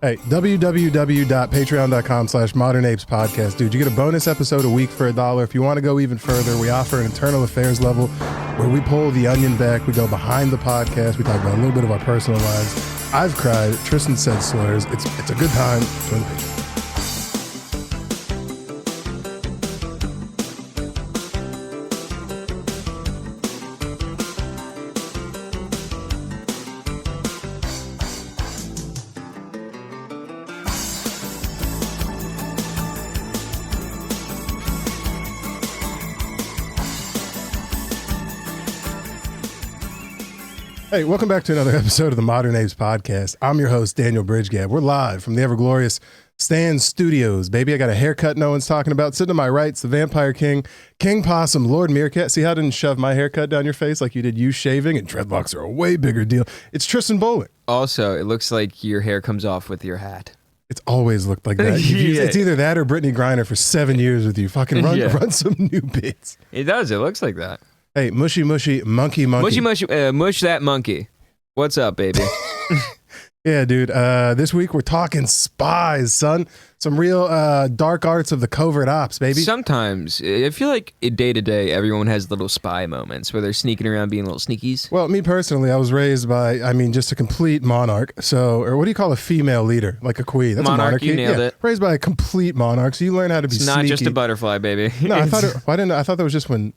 Hey, www.patreon.com/modernapes-podcast. Dude, you get a bonus episode a week for $1. If you want to go even further, we offer an internal affairs level where we pull the onion back. We go behind the podcast. We talk about a little bit of our personal lives. I've cried. Tristan said slurs. It's a good time. Join the Patreon. Hey, welcome back to another episode of the Modern Apes Podcast. I'm your host, Daniel bridge-gadd. We're live from the ever-glorious Stan Studios, baby. I got a haircut no one's talking about. Sitting to my right's the Vampire King, King Possum, Lord Meerkat. See how I didn't shove my haircut down your face like you did you shaving? And dreadlocks are a way bigger deal. It's Tristan Bowling. Also, it looks like your hair comes off with your hat. It's always looked like that. Yeah. It's either that or Brittany Griner for 7 years with you. Fucking run some new bits. It does. It looks like that. Hey, mushy, monkey. Mush that monkey. What's up, baby? Yeah, dude. This week we're talking spies, son. Some real dark arts of the covert ops, baby. Sometimes, I feel like day to day, everyone has little spy moments where they're sneaking around being little sneakies. Well, me personally, I was raised by, just a complete monarch. So, or what do you call a female leader? Like a queen. That's monarch, a monarchy. You nailed it. Raised by a complete monarch. So you learn how to be It's sneaky. not just a butterfly, baby. No, I thought that was just when,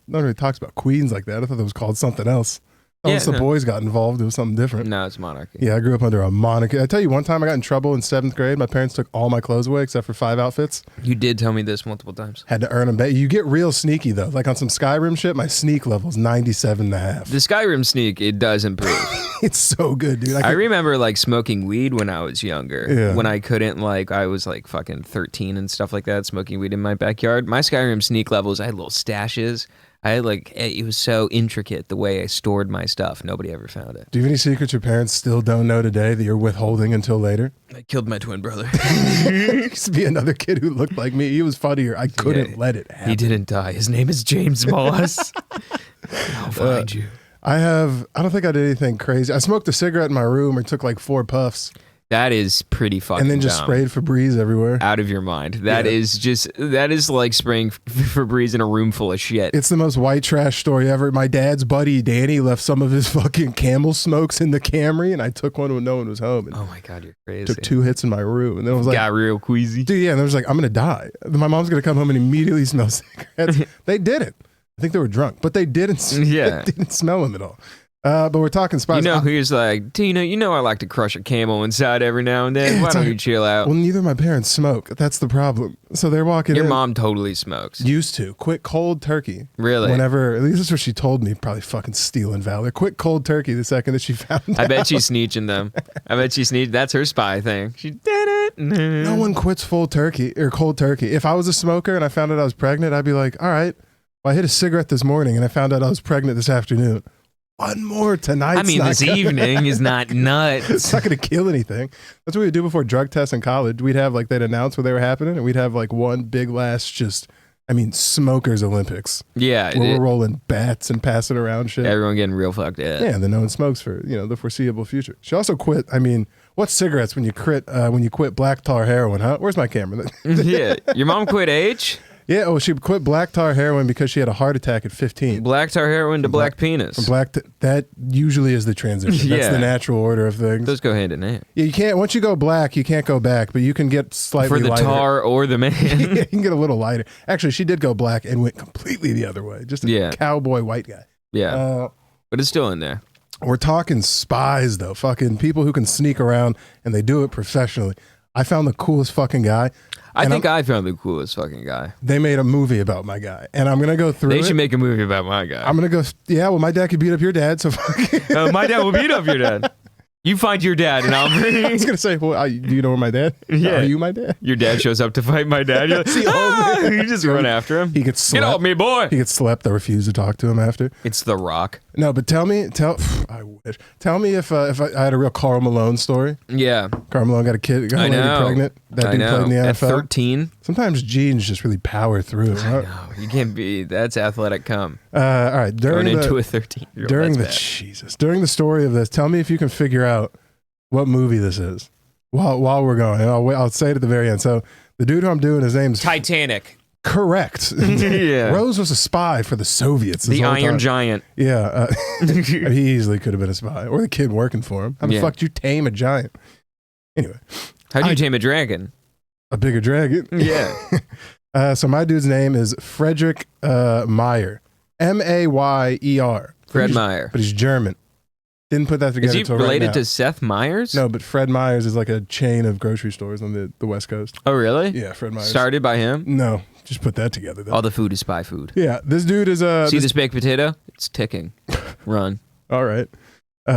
nobody talks about queens like that. I thought that was called something else. Once the boys got involved, it was something different. No, it's monarchy. Yeah, I grew up under a monarchy. I tell you, one time I got in trouble in 7th grade. My parents took all my clothes away except for 5 outfits. You did tell me this multiple times. Had to earn them back. You get real sneaky, though. Like on some Skyrim shit, my sneak level's 97.5. The Skyrim sneak, it does improve. It's so good, dude. I remember smoking weed when I was younger. Yeah. When I couldn't, I was fucking 13 and stuff like that, smoking weed in my backyard. My Skyrim sneak levels, I had little stashes. It was so intricate the way I stored my stuff. Nobody ever found it. Do you have any secrets your parents still don't know today that you're withholding until later? I killed my twin brother. Used to be another kid who looked like me. He was funnier. I couldn't let it happen. He didn't die. His name is James Moss. I'll find you. I don't think I did anything crazy. I smoked a cigarette in my room or took 4 puffs. That is pretty fucking And then just dumb. sprayed Febreze everywhere. Out of your mind. That is like spraying Febreze in a room full of shit. It's the most white trash story ever. My dad's buddy, Danny, left some of his fucking Camel smokes in the Camry, and I took one when no one was home. And oh my God, you're crazy. Took 2 hits in my room. And then I was got real queasy. Dude, yeah, and I was I'm going to die. My mom's going to come home and immediately smell cigarettes. They didn't. I think they were drunk, but they didn't, they didn't smell them at all. But we're talking spies. Who's like, Tina, I like to crush a camel inside every now and then. Why don't you chill out? Well, neither of my parents smoke. That's the problem. So they're walking in. Your mom totally smokes. Used to. Quit cold turkey. Really? Whenever, at least that's what she told me, probably fucking stealing valor. Quit cold turkey the second that she found out. I bet she's sneeching them. I bet she sneezed. That's her spy thing. She did it. No one quits full turkey or cold turkey. If I was a smoker and I found out I was pregnant, I'd be like, all right, well, I hit a cigarette this morning and I found out I was pregnant this afternoon. One more tonight. This evening is not nuts. It's not going to kill anything. That's what we'd do before drug tests in college. We'd have they'd announce when they were happening, and we'd have one big last smokers Olympics. Yeah. Where we're rolling bats and passing around shit. Everyone getting real fucked up. Yeah, and then no one smokes for the foreseeable future. She also quit. What's cigarettes when you quit black tar heroin, huh? Where's my camera? Yeah. Your mom quit H? Yeah, she quit black tar heroin because she had a heart attack at 15. Black tar heroin to black penis. From that usually is the transition. That's the natural order of things. Those go hand in hand. Yeah, you can't, once you go black, you can't go back, but you can get slightly lighter. For the tar or the man. Yeah, you can get a little lighter. Actually, she did go black and went completely the other way. Just a cowboy white guy. Yeah. But it's still in there. We're talking spies, though. Fucking people who can sneak around, and they do it professionally. I found the coolest fucking guy. I found the coolest fucking guy. They made a movie about my guy, and I'm gonna go through. They should make a movie about my guy. I'm gonna go. Yeah, well, my dad could beat up your dad, so my dad will beat up your dad. You find your dad, and I'll bring. I was gonna say, well, do you know where my dad? Yeah. Are you my dad? Your dad shows up to fight my dad. You're like, you just run after him. He gets slept. Get off me, boy. He gets slept. I refuse to talk to him after. It's The Rock. No, but I wish. Tell me if I had a real Karl Malone story. Yeah. Karl Malone got a lady pregnant. That dude played in the NFL. At 13. Sometimes genes just really power through. I know. You can't be. That's athletic cum. All right. Going into a 13-year-old. During the story of this, tell me if you can figure out what movie this is. while we're going, and I'll say it at the very end. So the dude who I'm doing, his name's Titanic. Correct. Yeah. Rose was a spy for the Soviets. The Iron Giant. Yeah. He easily could have been a spy, or the kid working for him. How the fuck did you tame a giant? Anyway. How do you tame a dragon? A bigger dragon? Yeah. So my dude's name is Frederick Mayer. Mayer. Fred Meyer. But he's German. Didn't put that together. Is he related to Seth Meyers? No, but Fred Meyers is like a chain of grocery stores on the West Coast. Oh, really? Yeah, Fred Meyers. Started by him? No, just put that together, though. All the food is spy food. Yeah, this dude is See this baked potato? It's ticking. Run. All right. All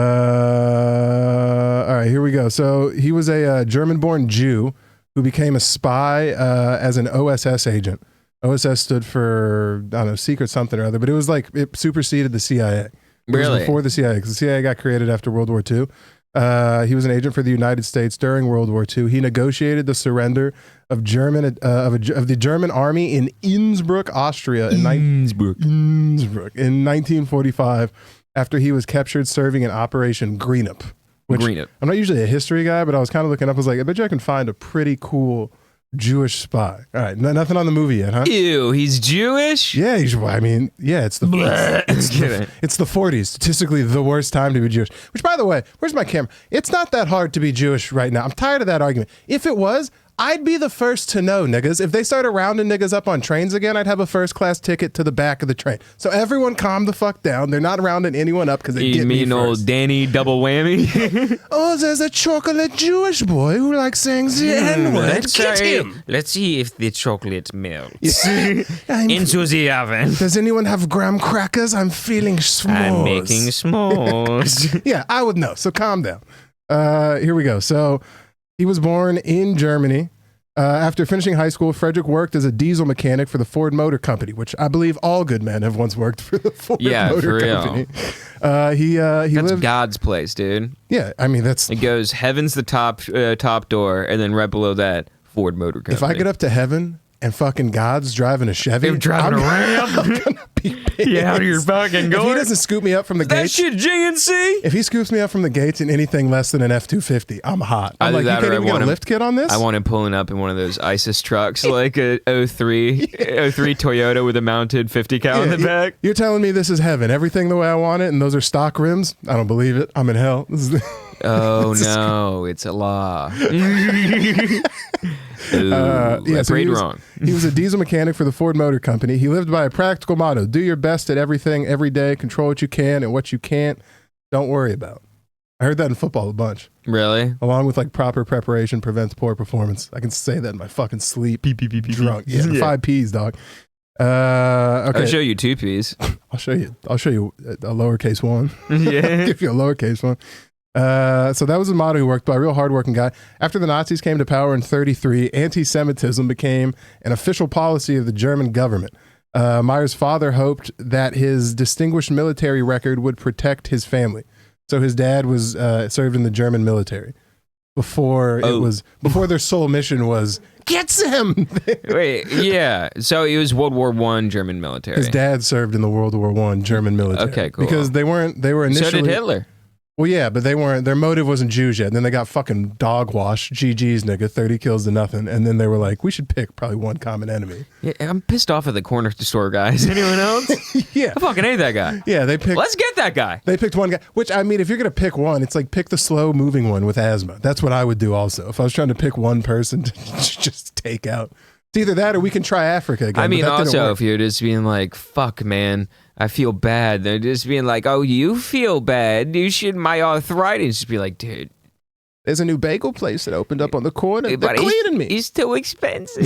right, here we go. So he was a German-born Jew who became a spy as an OSS agent. OSS stood for, I don't know, secret something or other, but it was like, it superseded the CIA. It was before the CIA, because the CIA got created after World War II. He was an agent for the United States during World War II. He negotiated the surrender of the German army in Innsbruck, Austria, in 1945, after he was captured serving in Operation Greenup. I'm not usually a history guy, but I was kind of looking up. I was like, I bet you I can find a pretty cool Jewish spy. All right, nothing on the movie yet, huh? Ew, he's Jewish? Yeah, it's the 40s. Statistically, the worst time to be Jewish. Which, by the way, where's my camera? It's not that hard to be Jewish right now. I'm tired of that argument. If it was, I'd be the first to know, niggas. If they started rounding niggas up on trains again, I'd have a first class ticket to the back of the train. So everyone calm the fuck down. They're not rounding anyone up because they get me first. You mean old Danny double whammy? Oh, there's a chocolate Jewish boy who likes saying the N-word. Get him. Let's see if the chocolate melts. Into the oven. Does anyone have graham crackers? I'm feeling s'mores. I'm making s'mores. Yeah, I would know. So calm down. Here we go. So he was born in Germany. After finishing high school, Frederick worked as a diesel mechanic for the Ford Motor Company, which I believe all good men have once worked for the Ford Motor Company. He that's lived God's place, dude. Yeah, I mean that's it goes heaven's the top door, and then right below that Ford Motor Company. If I get up to heaven and fucking God's driving a Chevy, I'm driving a Ram. I'm gonna be pissed. Yeah, how you're fucking going? If he doesn't scoop me up from the gates, that shit GNC. If he scoops me up from the gates in anything less than an F-250, I'm hot. I'm like, you can't even get a lift kit on this? I want him pulling up in one of those ISIS trucks, like a 03 Toyota with a mounted 50 cal in the back. You're telling me this is heaven, everything the way I want it, and those are stock rims? I don't believe it. I'm in hell. Oh no, it's a law. I prayed wrong. He was a diesel mechanic for the Ford Motor Company. He lived by a practical motto: do your best at everything every day, control what you can, and what you can't, don't worry about. I heard that in football a bunch. Really? Along with like proper preparation prevents poor performance. I can say that in my fucking sleep. Drunk. Yeah, the 5 P's, dog. Okay. I'll show you 2 P's. I'll show you a lowercase one. Yeah. I'll give you a lowercase one. So that was a motto he worked by, a real hardworking guy. After the Nazis came to power in 1933, anti-Semitism became an official policy of the German government. Meyer's father hoped that his distinguished military record would protect his family. So his dad was served in the German military before their sole mission was get them. Wait, yeah. So it was World War I German military. His dad served in the World War I German military. Okay, cool. Because they were initially. So did Hitler. Well, yeah, but they weren't. Their motive wasn't Jews yet. And then they got fucking dog wash, GG's, nigga, 30 kills to nothing. And then they were like, we should pick probably one common enemy. Yeah, I'm pissed off at the corner store guys. Anyone else? Yeah, I fucking hate that guy. Yeah, they picked. Let's get that guy. They picked one guy. Which I mean, if you're gonna pick one, it's like pick the slow moving one with asthma. That's what I would do. Also, if I was trying to pick one person to just take out, it's either that or we can try Africa again. I mean, also if you're just being like, fuck, man. I feel bad. They're just being like, oh, you feel bad. You should, my arthritis. Just be like, dude. There's a new bagel place that opened up on the corner. They're cleaning me. He's too expensive.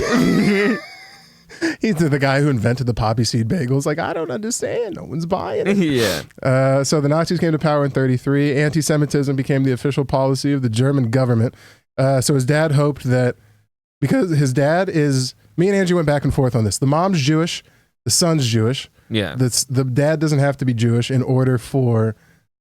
He's the guy who invented the poppy seed bagels. Like, I don't understand. No one's buying it. Yeah. So the Nazis came to power in 1933. Anti-Semitism became the official policy of the German government. So his dad hoped that, because his dad is, me and Angie went back and forth on this. The mom's Jewish. The son's Jewish. Yeah. The dad doesn't have to be Jewish in order for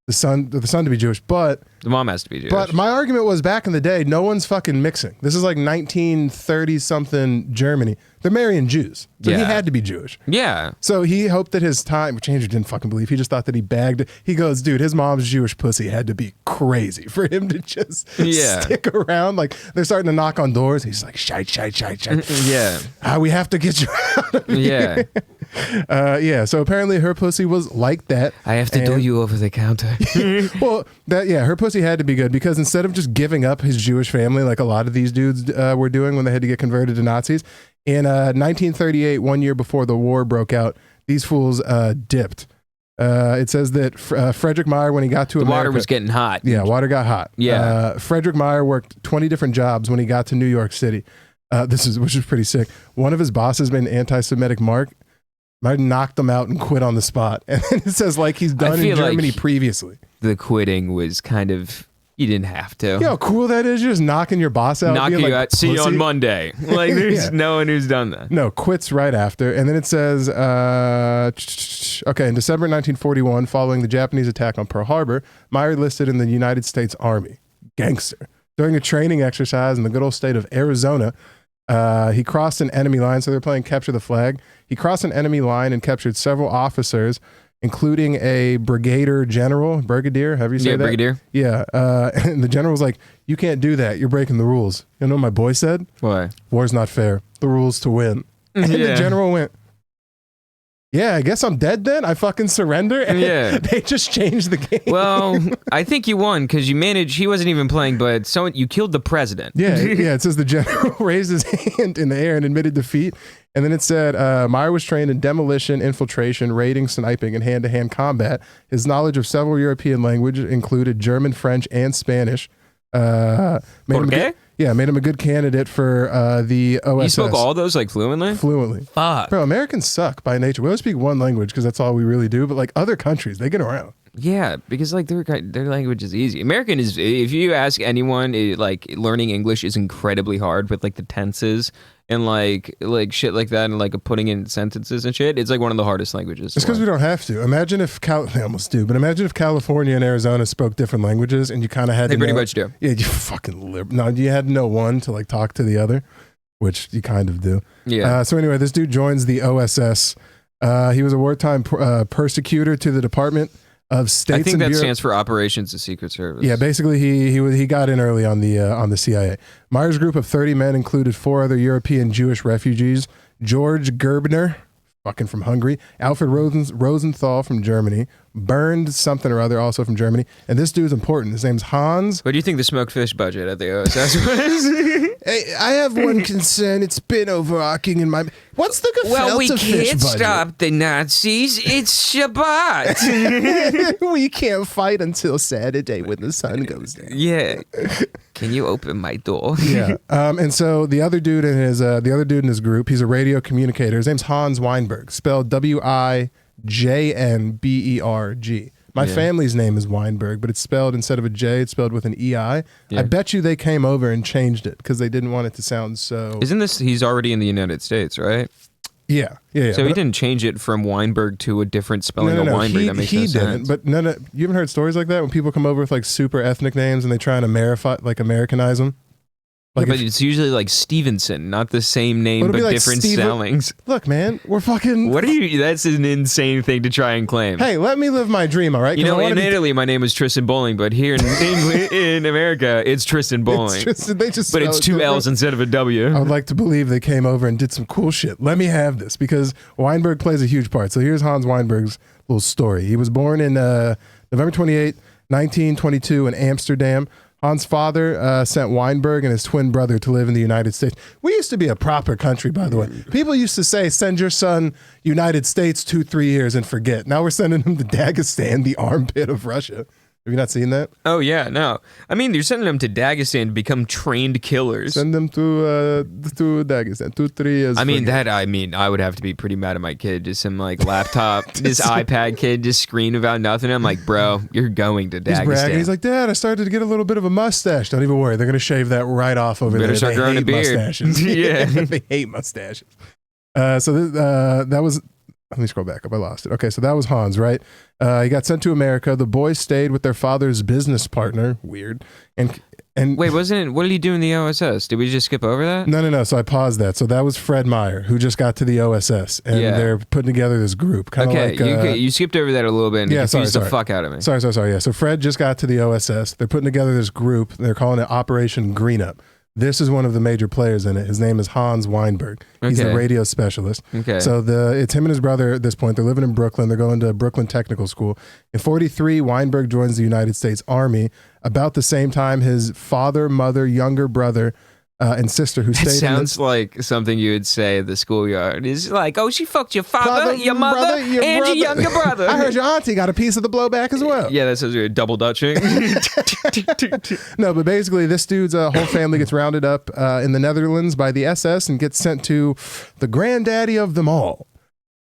the son to be Jewish, but The mom has to be Jewish. But my argument was back in the day, no one's fucking mixing. This is like 1930 something Germany. They're marrying Jews. So he had to be Jewish. Yeah. So he hoped that his time, which Andrew didn't fucking believe. He just thought that he bagged it. He goes, dude, his mom's Jewish pussy had to be crazy for him to just stick around. Like they're starting to knock on doors. He's like, shite. Yeah. We have to get you out of here. Yeah. So apparently her pussy was like that. I have to do you over the counter. Well, her pussy had to be good because instead of just giving up his Jewish family like a lot of these dudes were doing when they had to get converted to Nazis, in 1938, 1 year before the war broke out, these fools dipped. It says that Frederick Mayer, when he got to America... water was getting hot. Yeah, water got hot. Yeah. Frederick Mayer worked 20 different jobs when he got to New York City. Which is pretty sick. One of his bosses made an anti-Semitic mark. Might knocked him out and quit on the spot. And then it says like he's done in Germany previously. The quitting was kind of... You didn't have to. You know how cool that is? You're just knocking your boss out. Knocking you out. See you on Monday. Like, there's no one who's done that. No, quits right after. And then it says, in December 1941, following the Japanese attack on Pearl Harbor, Meyer enlisted in the United States Army. Gangster. During a training exercise in the good old state of Arizona, he crossed an enemy line. So they're playing capture the flag. He crossed an enemy line and captured several officers, including a brigadier, however you say that. Brigadier. Yeah. And the general was like, you can't do that. You're breaking the rules. You know what my boy said? Why? War's not fair. The rules to win. And the general went, yeah, I guess I'm dead then. I fucking surrender. And they just changed the game. Well, I think you won because you managed, he wasn't even playing, but you killed the president. Yeah. It says the general raised his hand in the air and admitted defeat. And then it said, Meyer was trained in demolition, infiltration, raiding, sniping, and hand-to-hand combat. His knowledge of several European languages included German, French, and Spanish. Made him a good candidate for the OSS. You spoke all those like fluently? Fluently. Fuck. Bro, Americans suck by nature. We only speak one language because that's all we really do. But like other countries, they get around. Yeah, because like their language is easy. American is, if you ask anyone, like learning English is incredibly hard with like the tenses and like shit like that and like putting in sentences and shit. It's like one of the hardest languages. It's because we don't have to. Imagine if they almost do, but imagine if California and Arizona spoke different languages and you kind of had to pretty much do. Yeah, you fucking no, you had to know one to like talk to the other, which you kind of do. Yeah. So anyway, this dude joins the OSS. He was a wartime persecutor to the Department of States. I think and that Bureau- stands for Operations of Secret Service. Yeah, basically he got in early on the CIA. Meyer's group of 30 men included 4 other European Jewish refugees: George Gerbner, fucking from Hungary; Alfred Rosenthal from Germany; Bernd something or other, also from Germany. And this dude's important. His name's Hans. What do you think the smoked fish budget at the OSS was? Hey, I have one concern. It's been overarching in my... What's the gefilte Well, we fish can't budget? stop the Nazis. It's Shabbat. We can't fight until Saturday when the sun goes down. Yeah. Can you open my door? Yeah. And so the other dude in his group, he's a radio communicator. His name's Hans Weinberg, spelled Wijnberg. My family's name is Weinberg, but it's spelled, instead of a J, it's spelled with an EI. I bet you they came over and changed it because they didn't want it to sound so... Isn't this, he's already in the United States, right? Yeah. So he didn't change it from Weinberg to a different spelling of Weinberg. That makes no sense. He didn't, but no, you haven't heard stories like that when people come over with like super ethnic names and they try and Americanize them? Like but it's usually like Stevenson, not the same name, but like different spellings. Look, man, we're fucking... That's an insane thing to try and claim. Hey, let me live my dream, all right? You know, in Italy, my name is Tristan Bowling, but here in England, in America, it's Tristan Bowling. But it's 2 L's instead of a W. I would like to believe they came over and did some cool shit. Let me have this, because Weinberg plays a huge part. So here's Hans Weinberg's little story. He was born in November 28, 1922 in Amsterdam. Hans' father sent Weinberg and his twin brother to live in the United States. We used to be a proper country, by the way. People used to say, send your son United States 2-3 years and forget. Now we're sending him to Dagestan, the armpit of Russia. Have you not seen that? Oh, yeah, no. I mean, you're sending them to Dagestan to become trained killers. Send them to Dagestan, 2-3 years. I would have to be pretty mad at my kid. Just some like laptop, this iPad kid just screaming about nothing. I'm like, bro, you're going to Dagestan. He's bragging. He's like, Dad, I started to get a little bit of a mustache. Don't even worry. They're going to shave that right off over there. Better start growing a beard. Mustaches. Yeah. They hate mustaches. So that was Let me scroll back up. I lost it. Okay, so that was Hans, right? He got sent to America. The boys stayed with their father's business partner. Weird. And Wait, wasn't it? What did he do in the OSS? Did we just skip over that? No. So I paused that. So that was Fred Mayer, who just got to the OSS, and they're putting together this group. Okay, you skipped over that a little bit and confused the fuck out of me. Sorry. Yeah, so Fred just got to the OSS. They're putting together this group. They're calling it Operation Greenup. This is one of the major players in it. His name is Hans Weinberg. He's the radio specialist. Okay. So it's him and his brother at this point. They're living in Brooklyn. They're going to Brooklyn Technical School. In 1943, Weinberg joins the United States Army. About the same time, his father, mother, younger brother, and sister who stayed. It sounds like something you would say at the schoolyard. It's like, oh, she fucked your father, your mother, and your younger brother. I heard your auntie got a piece of the blowback as well. Yeah, that sounds like double dutching. No, but basically, this dude's whole family gets rounded up in the Netherlands by the SS and gets sent to the granddaddy of them all,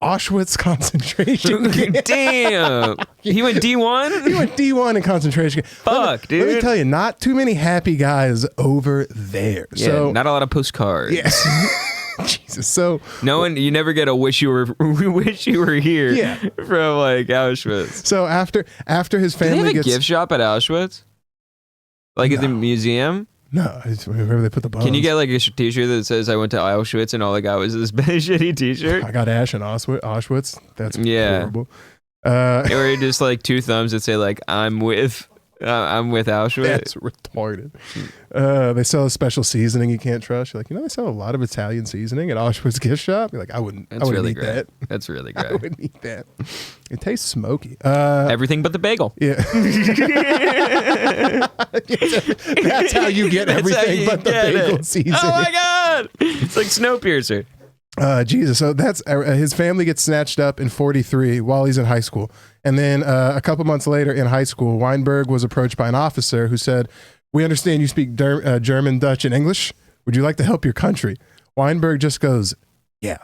Auschwitz concentration camp. Damn. He went D1? He went D1 in concentration camp. Fuck, dude. Let me tell you, not too many happy guys over there. Yeah, so, not a lot of postcards. Yeah. Jesus. So no one, you never get a wish you were here from like Auschwitz. So after his family Do they have gets a gift shop at Auschwitz? Like at the museum? No, it's wherever they put the bones. Can you get like a t-shirt that says I went to Auschwitz and all I got was this shitty t-shirt? I got Ash in Auschwitz. That's horrible. Or just like two thumbs that say like I'm with Auschwitz. That's retarded. They sell a special seasoning you can't trust. You're like, they sell a lot of Italian seasoning at Auschwitz gift shop. You're like, I wouldn't really eat that. That's really great. I wouldn't eat that. It tastes smoky. Everything but the bagel. Yeah. That's how you get everything but the bagel seasoning. Oh my God. It's like Snowpiercer. Jesus. So that's his family gets snatched up in 1943 while he's in high school. And then a couple months later in high school, Weinberg was approached by an officer who said, "We understand you speak German, Dutch, and English. Would you like to help your country?" Weinberg just goes, "Yeah."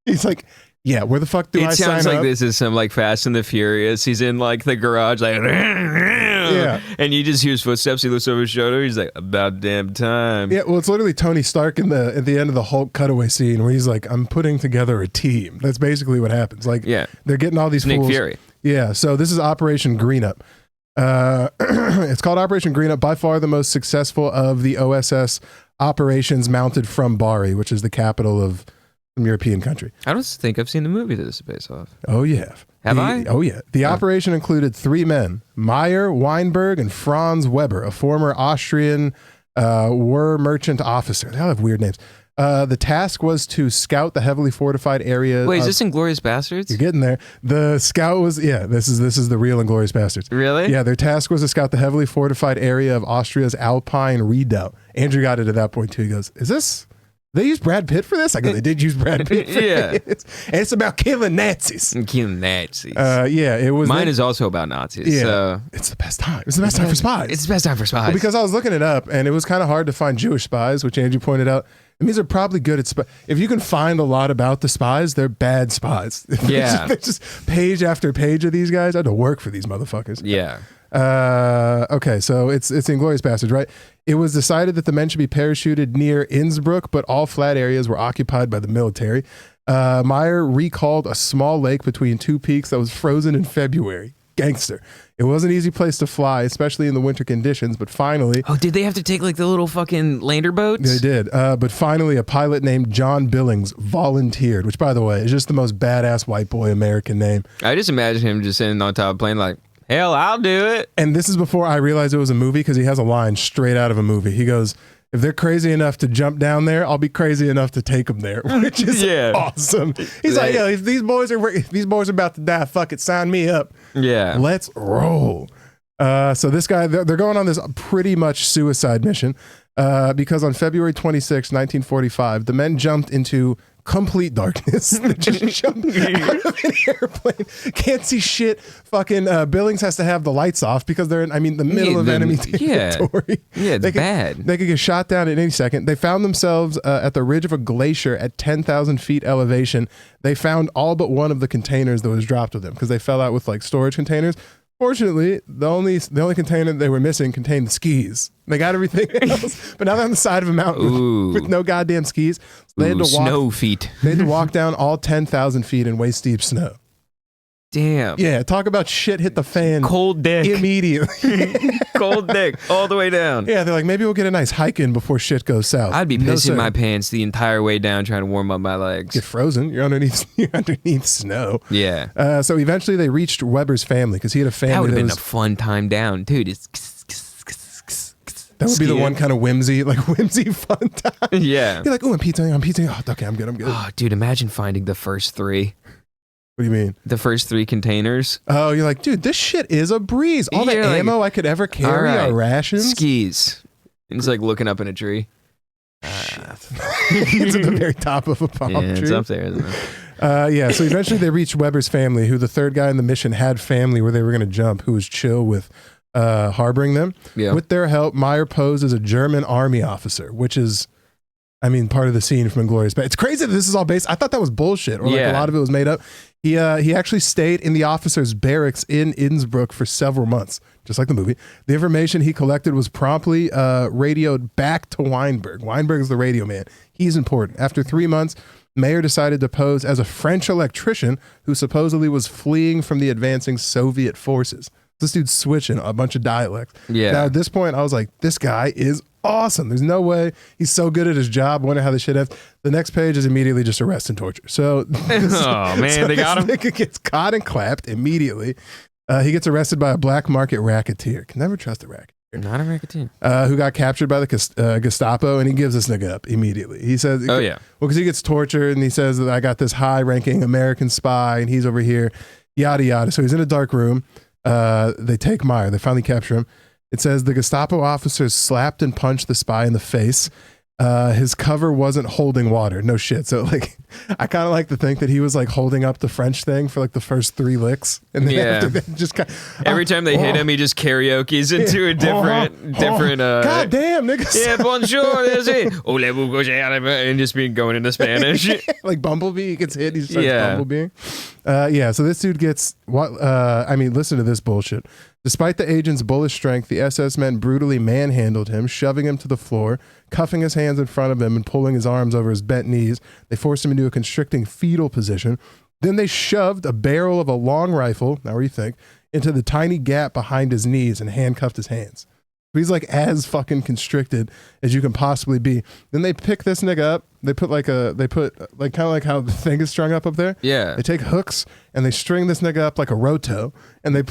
He's like, "Yeah, where the fuck do I sign up?" It sounds like this is some like Fast and the Furious. He's in like the garage like, yeah. And you just hear his footsteps. He looks over his shoulder. He's like, "About damn time." Yeah, well, it's literally Tony Stark at the end of the Hulk cutaway scene where he's like, "I'm putting together a team." That's basically what happens. Like, they're getting all these Nick fools. Fury. Yeah, so this is Operation Greenup. It's called Operation Greenup, by far the most successful of the OSS operations mounted from Bari, which is the capital of some European country. I don't think I've seen the movie that this is based off. Oh, yeah. Have I? Oh, yeah. The operation included 3 men, Meyer, Weinberg, and Franz Weber, a former Austrian war merchant officer. They all have weird names. The task was to scout the heavily fortified area. Wait, is this Inglorious Bastards? You're getting there. The scout was, this is the real Inglorious Bastards. Really? Yeah, their task was to scout the heavily fortified area of Austria's Alpine redoubt. Andrew got it at that point too. He goes, they use Brad Pitt for this? I go, they did use Brad Pitt for this. And it's about killing Nazis. Killing Nazis. It was. Mine is also about Nazis. Yeah, so. It's the best time. It's the best time for spies. It's the best time for spies. Well, because I was looking it up, and it was kind of hard to find Jewish spies, which Andrew pointed out. It means they're probably good at if you can find a lot about the spies, they're bad spies. Yeah. There's just page after page of these guys. I had to work for these motherfuckers. Yeah. Okay, so it's Inglorious Bastards, right? It was decided that the men should be parachuted near Innsbruck, but all flat areas were occupied by the military. Meyer recalled a small lake between 2 peaks that was frozen in February. Gangster. It was an easy place to fly, especially in the winter conditions, but finally... Oh, did they have to take like the little fucking lander boats? They did. But finally, a pilot named John Billings volunteered, which, by the way, is just the most badass white boy American name. I just imagine him just sitting on top of a plane like, hell, I'll do it. And this is before I realized it was a movie, because he has a line straight out of a movie. He goes, "If they're crazy enough to jump down there, I'll be crazy enough to take them there," which is awesome. He's like, "Yo, if these boys are about to die, fuck it, sign me up. Yeah, let's roll." So this guy, they're going on this pretty much suicide mission because on February 26, 1945, the men jumped into complete darkness. They just jumped out of an airplane. Can't see shit. Fucking Billings has to have the lights off because they're in, the middle of enemy territory. Yeah, it's bad. They could get shot down at any second. They found themselves at the ridge of a glacier at 10,000 feet elevation. They found all but one of the containers that was dropped with them because they fell out with like storage containers. Fortunately, the only container they were missing contained the skis. They got everything else, but now they're on the side of a mountain with no goddamn skis. So they had to walk, snow feet. They had to walk down all 10,000 feet in waist deep snow. Damn. Yeah, talk about shit hit the fan. Cold dick. Immediately. Cold dick all the way down. Yeah, they're like, maybe we'll get a nice hike in before shit goes south. I'd be pissing my pants the entire way down trying to warm up my legs. Get frozen. You're underneath snow. Yeah. So eventually they reached Weber's family because he had a family. That would have been a fun time down. Dude, it's... That would be the one kind of whimsy fun time. Yeah. You're like, oh, I'm pizza. Oh, okay, I'm good. Oh, dude, imagine finding the first 3. What do you mean? The first 3 containers. Oh, you're like, dude, this shit is a breeze. All the ammo I could ever carry are rations. Skis. And it's like looking up in a tree. It's at the very top of a palm tree. It's up there, isn't it? Yeah, so eventually they reached Weber's family, who the third guy in the mission had family where they were going to jump, who was chill with harboring them. Yeah. With their help, Meyer posed as a German army officer, which is, I mean, part of the scene from Inglorious. But it's crazy that this is all based. I thought that was bullshit, or like a lot of it was made up. He actually stayed in the officers' barracks in Innsbruck for several months, just like the movie. The information he collected was promptly radioed back to Weinberg. Weinberg is the radio man. He's important. After 3 months, Mayer decided to pose as a French electrician who supposedly was fleeing from the advancing Soviet forces. This dude's switching a bunch of dialects. Yeah. Now, at this point, I was like, this guy is awesome. There's no way he's so good at his job. Wonder how this shit ends. The next page is immediately just arrest and torture. So, they got him. Nigga gets caught and clapped immediately. He gets arrested by a black market racketeer. Can never trust a racketeer. Not a racketeer. Who got captured by the Gestapo, and he gives this nigga up immediately. He says, "Oh yeah, well, because he gets tortured, and he says that I got this high-ranking American spy, and he's over here, yada yada." So he's in a dark room. They take Meyer. They finally capture him. It says the Gestapo officers slapped and punched the spy in the face. His cover wasn't holding water. No shit. So like, I kind of like to think that he was like holding up the French thing for like the first 3 licks, and then after that, just every time they hit him, he just karaoke's into a different. God damn, niggas. Yeah, bonjour, and just being going into Spanish. Like Bumblebee, he gets hit. He starts bumblebeing. So this dude gets what? I mean, listen to this bullshit. Despite the agent's bullish strength, the SS men brutally manhandled him, shoving him to the floor, cuffing his hands in front of him and pulling his arms over his bent knees. They forced him into a constricting fetal position. Then they shoved a barrel of a long rifle, now what do you think, into the tiny gap behind his knees and handcuffed his hands. He's like as fucking constricted as you can possibly be. Then they pick this nigga up. They put kind of like how the thing is strung up there. Yeah. They take hooks and they string this nigga up like a roto, and they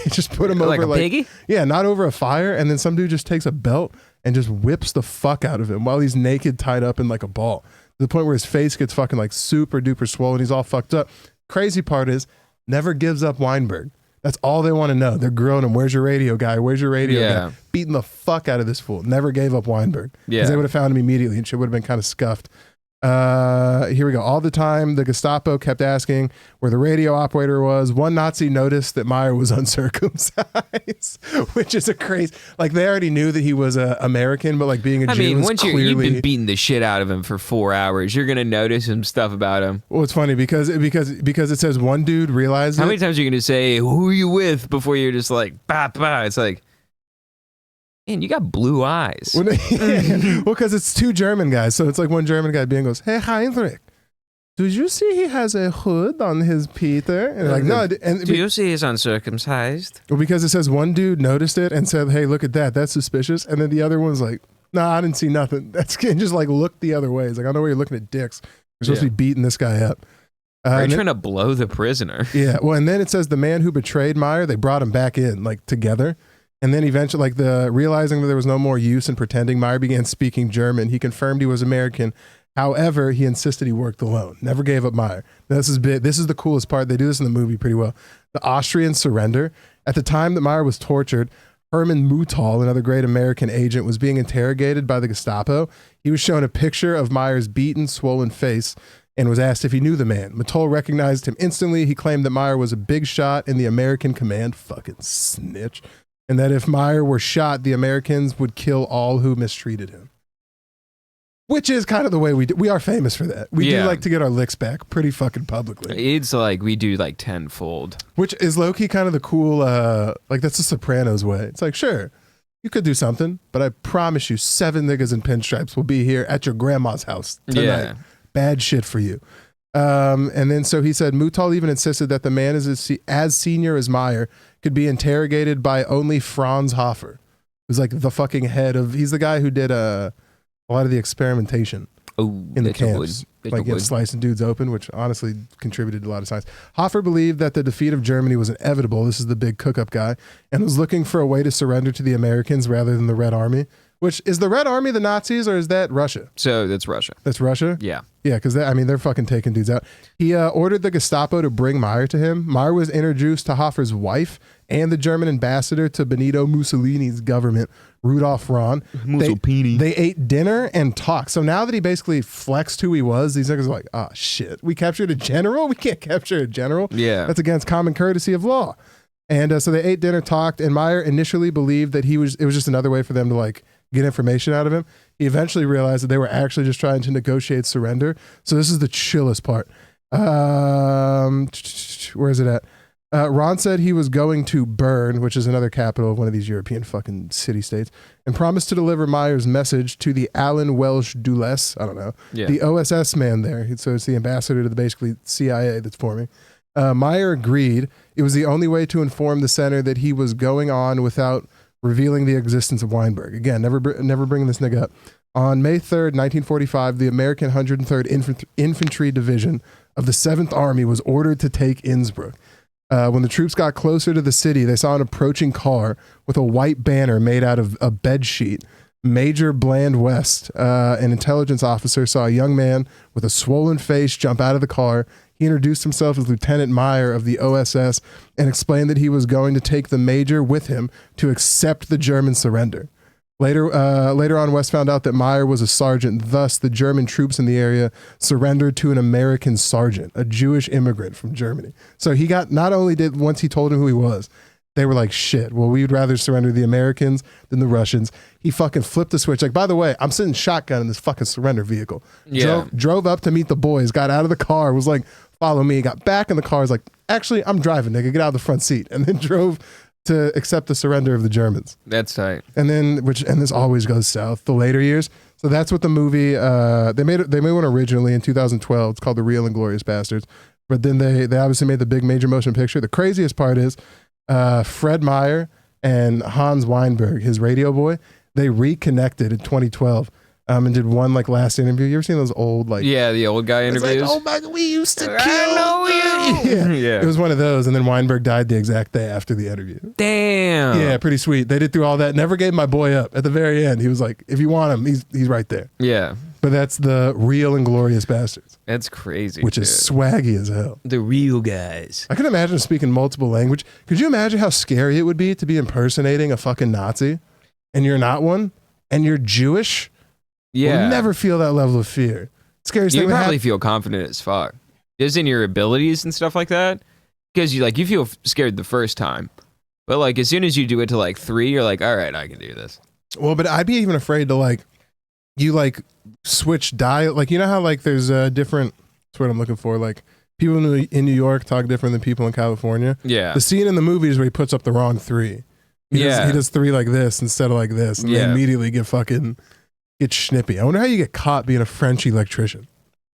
just put him like over a piggy? Yeah, not over a fire. And then some dude just takes a belt and just whips the fuck out of him while he's naked, tied up in like a ball. To the point where his face gets fucking like super duper swollen. He's all fucked up. Crazy part is, never gives up Weinberg. That's all they want to know. They're grilling him. Where's your radio guy? Where's your radio guy? Beating the fuck out of this fool. Never gave up Weinberg. Yeah. Because they would have found him immediately and shit would have been kind of scuffed. Here we go. All the time, the Gestapo kept asking where the radio operator was. One Nazi noticed that Meyer was uncircumcised, which is a crazy. Like they already knew that he was American, but like being a Jew. I mean, once you've been beating the shit out of him for 4 hours, you're gonna notice some stuff about him. Well, it's funny because it says one dude realized. How many times are you gonna say who are you with before you're just like bah bah? It's like. Man, you got blue eyes. Well, because it's 2 German guys. So it's like one German guy being goes, "Hey, Heinrich, did you see he has a hood on his Peter?" And they're like, no. And do you see he's uncircumcised? Well, because it says one dude noticed it and said, "Hey, look at that. That's suspicious." And then the other one's like, "Nah, I didn't see nothing." That's just like looked the other way. It's like, I know where you're looking at dicks. You're supposed to be beating this guy up. Are you trying to blow the prisoner? Yeah. Well, and then it says the man who betrayed Meyer, they brought him back in like together. And then eventually, like realizing that there was no more use in pretending, Meyer began speaking German. He confirmed he was American. However, he insisted he worked alone. Never gave up Meyer. Now, this is big. This is the coolest part. They do this in the movie pretty well. The Austrians surrender. At the time that Meyer was tortured, Hermann Muttal, another great American agent, was being interrogated by the Gestapo. He was shown a picture of Meyer's beaten, swollen face and was asked if he knew the man. Muttal recognized him instantly. He claimed that Meyer was a big shot in the American command. Fucking snitch. And that if Meyer were shot, the Americans would kill all who mistreated him. Which is kind of the way we do. We are famous for that. We do Yeah. like to get our licks back pretty fucking publicly. It's like we do like tenfold. Which is low-key kind of the cool, like that's the Sopranos way. It's like, sure, you could do something, but I promise you 7 niggas in pinstripes will be here at your grandma's house tonight. Yeah. Bad shit for you. And then so he said, Moutal even insisted that the man as senior as Meyer could be interrogated by only Franz Hofer, who's like the fucking head of, he's the guy who did a lot of the experimentation in the camps. Like slicing dudes open, which honestly contributed to a lot of science. Hofer believed that the defeat of Germany was inevitable. This is the big cook-up guy, and was looking for a way to surrender to the Americans rather than the Red Army. Which is the Red Army the Nazis, or is that Russia? So that's Russia. That's Russia? Yeah. Yeah, because they're fucking taking dudes out. He ordered the Gestapo to bring Meyer to him. Meyer was introduced to Hofer's wife and the German ambassador to Benito Mussolini's government, Rudolf Rahn. Mussolini. They ate dinner and talked. So now that he basically flexed who he was, these niggas are like, oh shit, we captured a general? We can't capture a general? Yeah. That's against common courtesy of law. And so they ate dinner, talked, and Meyer initially believed that it was just another way for them to like get information out of him. He eventually realized that they were actually just trying to negotiate surrender. So this is the chillest part. Where is it at? Ron said he was going to Bern, which is another capital of one of these European fucking city-states, and promised to deliver Meyer's message to the Alan Welsh Dulles, I don't know, the OSS man there. So it's the ambassador to the basically CIA that's forming. Meyer agreed. It was the only way to inform the center that he was going on without revealing the existence of Weinberg. Again, never bringing this nigga up. On May 3rd, 1945, the American 103rd Infantry Division of the 7th Army was ordered to take Innsbruck. When the troops got closer to the city, they saw an approaching car with a white banner made out of a bed sheet. Major Bland West, an intelligence officer, saw a young man with a swollen face jump out of the car. He introduced himself as Lieutenant Meyer of the OSS and explained that he was going to take the major with him to accept the German surrender. Later on, West found out that Meyer was a sergeant. Thus, the German troops in the area surrendered to an American sergeant, a Jewish immigrant from Germany. So he got, not only did, once he told him who he was, they were like, shit, well, we'd rather surrender the Americans than the Russians. He fucking flipped the switch. Like, by the way, I'm sitting shotgun in this fucking surrender vehicle. Yeah. Drove up to meet the boys, got out of the car, was like, follow me, got back in the car, was like, actually, I'm driving, nigga, get out of the front seat. And then drove to accept the surrender of the Germans. That's tight. And then, and this always goes south, the later years. So that's what the movie, they made one originally in 2012. It's called The Real Inglorious Bastards. But then they obviously made the big major motion picture. The craziest part is Fred Meyer and Hans Weinberg, his radio boy, they reconnected in 2012 and did one like last interview. You ever seen those old like the old guy interviews? Like, oh my, we used to kill I know you. Yeah. It was one of those, and then Weinberg died the exact day after the interview. Damn. Yeah, pretty sweet. They did through all that. Never gave my boy up. At the very end, he was like, if you want him, he's right there. Yeah. But that's the Real Inglorious Bastards. That's crazy. Which is swaggy as hell. The real guys. I can imagine speaking multiple language. Could you imagine how scary it would be to be impersonating a fucking Nazi and you're not one and you're Jewish? Yeah. You'll never feel that level of fear. Scariest You thing probably feel confident as fuck. Just in your abilities and stuff like that. Because you feel scared the first time. But like as soon as you do it to like 3, you're like, all right, I can do this. Well, but I'd be even afraid to like, you like switch dialect. Like, you know how like there's different, that's what I'm looking for. Like people in New York talk different than people in California. Yeah. The scene in the movie is where he puts up the wrong 3. He does 3 like this instead of like this. And they immediately get schnippy. I wonder how you get caught being a French electrician.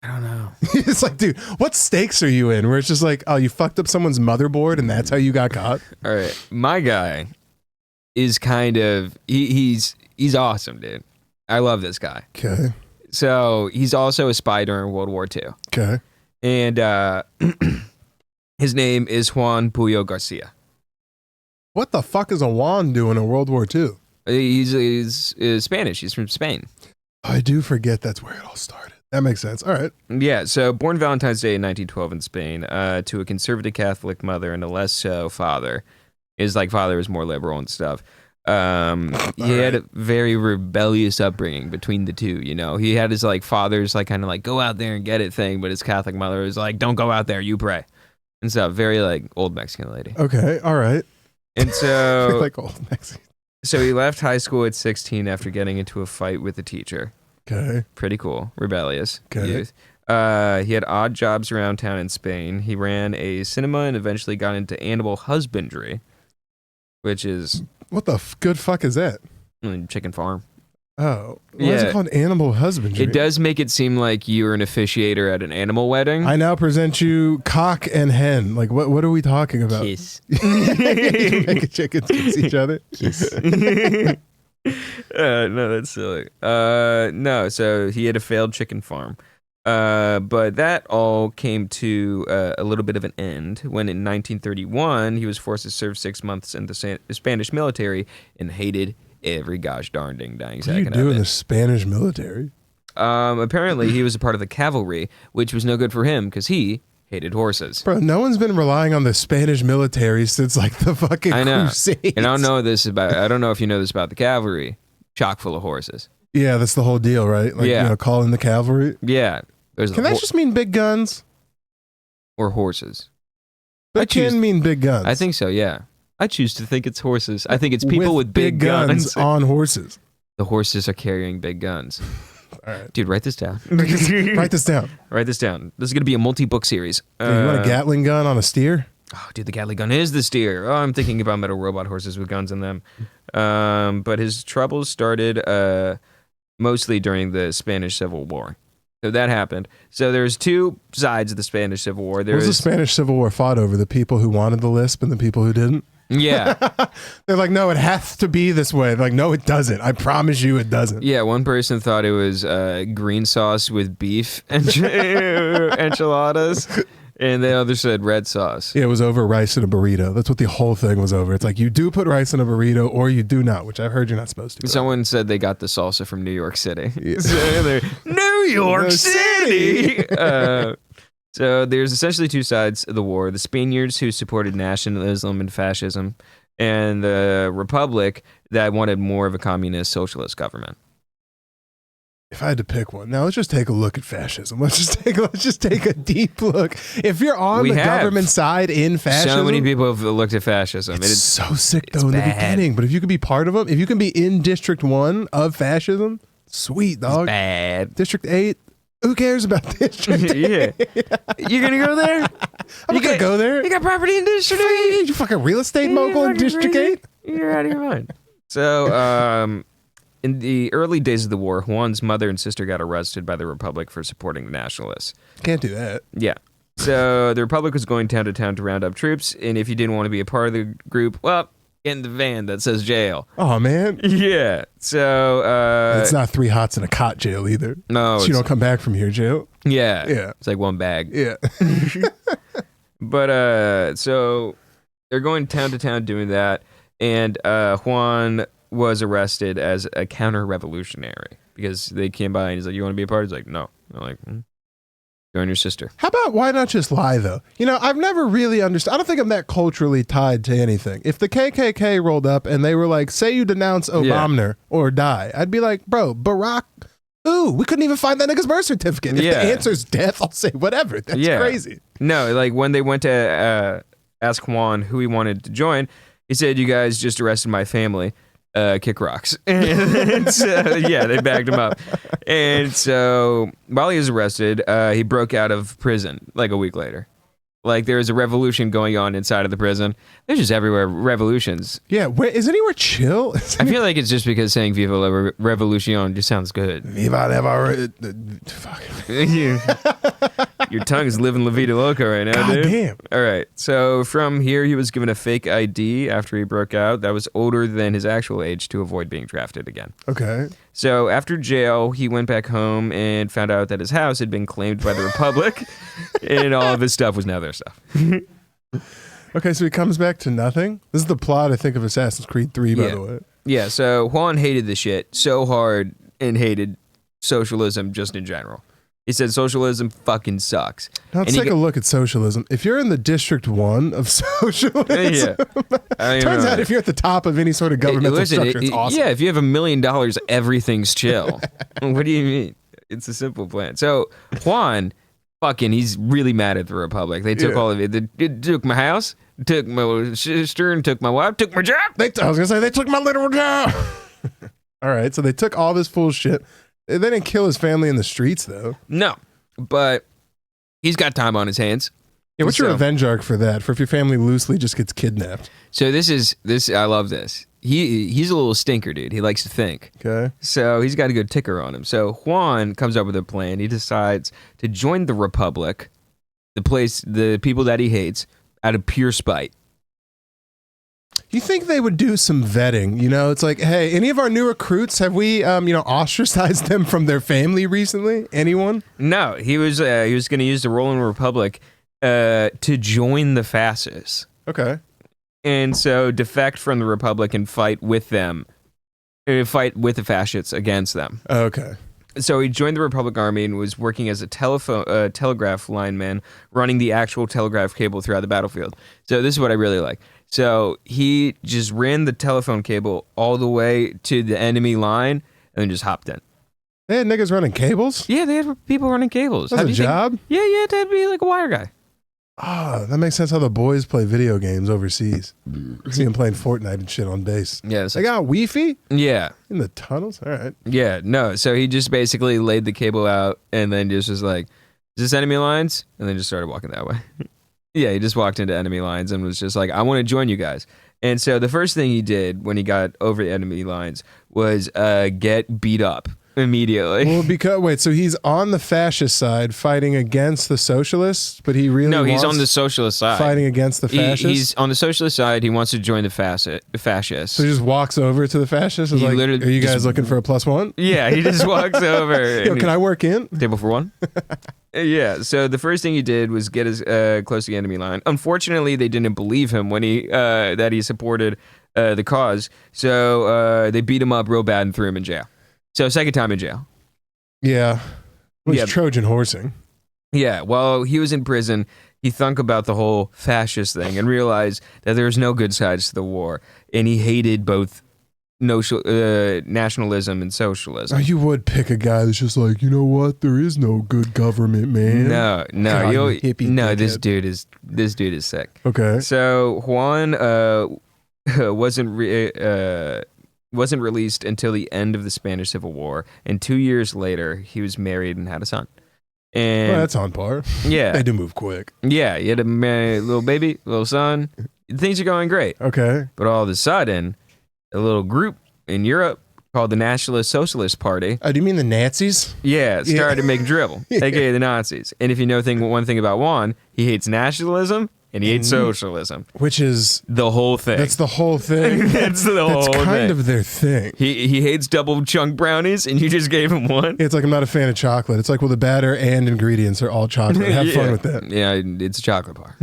I don't know. It's like, dude, what stakes are you in? Where it's just like, oh, you fucked up someone's motherboard and that's how you got caught? All right. My guy is kind of, he's awesome, dude. I love this guy. Okay. So he's also a spy during World War II. Okay. And his name is Juan Garcia. What the fuck is a Juan doing in World War II? He's Spanish. He's from Spain. I do forget that's where it all started. That makes sense. All right. Yeah, so born Valentine's Day in 1912 in Spain to a conservative Catholic mother and a less so father. His father was more liberal and stuff. He had a very rebellious upbringing between the two, you know. He had his father's kind of go out there and get it thing, but his Catholic mother was like, don't go out there, you pray. And stuff. Very old Mexican lady. Okay, all right. And so old Mexican. So he left high school at 16 after getting into a fight with a teacher. Okay. Pretty cool. Rebellious Okay. youth. He had odd jobs around town in Spain. He ran a cinema and eventually got into animal husbandry, which is What the good fuck is that? chicken farm. Oh. Why is Yeah. it called animal husbandry? It does make it seem like you're an officiator at an animal wedding. I now present you cock and hen. Like, what are we talking about? Kiss. Making chickens kiss each other? Kiss. No, that's silly. No, so he had a failed chicken farm. But that all came to a little bit of an end when in 1931 he was forced to serve 6 months in the Spanish military and hated every gosh darn ding dang second What do you do of in it. the Spanish military? Apparently he was a part of the cavalry, which was no good for him because he hated horses. Bro, no one's been relying on the Spanish military since like the fucking I know. Crusades. And I don't know if you know this about the cavalry. Chock full of horses. Yeah, that's the whole deal, right? Like, Yeah. call in the cavalry. Yeah. Can that just mean big guns? or horses? That can mean big guns. I think so, yeah. I choose to think it's horses. I think it's people with big guns. on horses. The horses are carrying big guns. All right. Dude, write this down. Write this down. Write this down. This is going to be a multi-book series. Dude, you want a Gatling gun on a steer? Oh, dude, the Gatling gun is the steer. Oh, I'm thinking about metal robot horses with guns in them. But his troubles started mostly during the Spanish Civil War. So that happened. So there's two sides of the Spanish Civil War. What was the Spanish Civil War fought over? The people who wanted the lisp and the people who didn't? Yeah. They're like, no, it has to be this way. They're like, no, it doesn't. I promise you it doesn't. Yeah, one person thought it was green sauce with beef enchiladas, and the other said red sauce. Yeah, it was over rice in a burrito. That's what the whole thing was over. It's like, you do put rice in a burrito or you do not, which I've heard you're not supposed to. Someone said they got the salsa from New York City. Yeah. So they're, New York City! So there's essentially two sides of the war. The Spaniards who supported nationalism and fascism, and the Republic that wanted more of a communist socialist government. If I had to pick one, now let's just take a look at fascism. Let's just take a deep look. If you're on the government side in fascism, So many people have looked at fascism. it's so sick though in the beginning. But if you could be part of them, if you can be in District 1 of fascism, sweet dog. It's bad. District 8, who cares about District 8? Yeah. You gonna go there? I'm not gonna go there. You got property in District 8? You fucking real estate mogul in District 8? You're out of your mind. So, in the early days of the war, Juan's mother and sister got arrested by the Republic for supporting the nationalists. Can't do that. Yeah. So the Republic was going town to town to round up troops, and if you didn't want to be a part of the group, well, get in the van that says jail. Oh man. Yeah. So It's not 3 hots in a cot jail either. No. So you don't come back from here jail. Yeah. Yeah. It's like one bag. Yeah. But so they're going town to town doing that, and Juan was arrested as a counter-revolutionary because they came by and he's like, "You want to be a part?" He's like, "No." I'm like, "Join your sister." How about why not just lie though? I've never really understood. I don't think I'm that culturally tied to anything. If the KKK rolled up and they were like, "Say you denounce Obama or die," I'd be like, "Bro, Barack." Ooh, we couldn't even find that nigga's birth certificate. If the answer's death, I'll say whatever. That's crazy. No, like when they went to ask Juan who he wanted to join, he said, "You guys just arrested my family. Kick rocks." And so, yeah, they bagged him up. And so while he was arrested, he broke out of prison like a week later. Like there was a revolution going on inside of the prison. There's just everywhere revolutions. Yeah, is anywhere chill? I feel like it's just because saying "Viva la Revolution" just sounds good. Viva la fuck. Your tongue is living La Vida Loca right now, God dude. damn. All right. So from here, he was given a fake ID after he broke out that was older than his actual age to avoid being drafted again. Okay. So after jail, he went back home and found out that his house had been claimed by the Republic, and all of his stuff was now their stuff. Okay, so he comes back to nothing. This is the plot, I think, of Assassin's Creed 3, by the way. Yeah, so Juan hated the shit so hard and hated socialism just in general. He said socialism fucking sucks. Now let's take a look at socialism. If you're in the District 1 of socialism, turns out if you're at the top of any sort of governmental structure, it's awesome. Yeah, if you have $1 million, everything's chill. What do you mean? It's a simple plan. So Juan, he's really mad at the Republic. They took all of it. They took my house, took my sister, and took my wife, took my job. I was going to say, they took my literal job. All right, so they took all this full shit. They didn't kill his family in the streets, though. No, but he's got time on his hands. Yeah, what's your revenge arc for that? For if your family loosely just gets kidnapped? So this. I love this. He's a little stinker, dude. He likes to think. Okay. So he's got a good ticker on him. So Juan comes up with a plan. He decides to join the Republic, the people that he hates, out of pure spite. You think they would do some vetting? It's like, hey, any of our new recruits, have we, ostracized them from their family recently? Anyone? No, he was going to use the Rolling Republic to join the fascists. Okay. And so defect from the Republic and fight with them. Fight with the fascists against them. Okay. So he joined the Republic Army and was working as a telegraph lineman, running the actual telegraph cable throughout the battlefield. So this is what I really like. So he just ran the telephone cable all the way to the enemy line and then just hopped in. They had niggas running cables? Yeah, they had people running cables. That's a job? Yeah, you had to be like a wire guy. Ah, that makes sense how the boys play video games overseas. See them playing Fortnite and shit on base. Yeah, they got Wi-Fi? Yeah. In the tunnels? All right. Yeah, no. So he just basically laid the cable out and then just was like, is this enemy lines? And then just started walking that way. Yeah, he just walked into enemy lines and was just like, I want to join you guys. And so the first thing he did when he got over the enemy lines was get beat up immediately. Well, so he's on the fascist side fighting against the socialists, but he really he's on the socialist side fighting against the fascists. He's on the socialist side. He wants to join the fascists. So he just walks over to the fascists. Is like, are you guys looking for a +1? Yeah, he just walks over. Yo, can I work in? Table for one. Yeah. So the first thing he did was get as close to the enemy line. Unfortunately, they didn't believe him when that he supported the cause. So they beat him up real bad and threw him in jail. So second time in jail. Yeah. It was Trojan horsing. Yeah. While he was in prison, he thunk about the whole fascist thing and realized that there was no good sides to the war. And he hated both nationalism and socialism. Oh, you would pick a guy that's just like, you know what? There is no good government, man. No. God, this dude is sick. Okay. So Juan wasn't released until the end of the Spanish Civil War, and 2 years later, he was married and had a son. And that's on par. Yeah, they do move quick. Yeah, he had a little baby, little son. Things are going great. Okay, but all of a sudden, a little group in Europe called the Nationalist Socialist Party. Oh, do you mean the Nazis? Yeah, started to make dribble, aka the Nazis. And if you know one thing about Juan, he hates nationalism. And he hates socialism. Which is... the whole thing. That's the whole thing? That's kind of their thing. He hates double chunk brownies, and you just gave him one? It's like, I'm not a fan of chocolate. It's like, well, the batter and ingredients are all chocolate. Have fun with that. Yeah, it's a chocolate bar.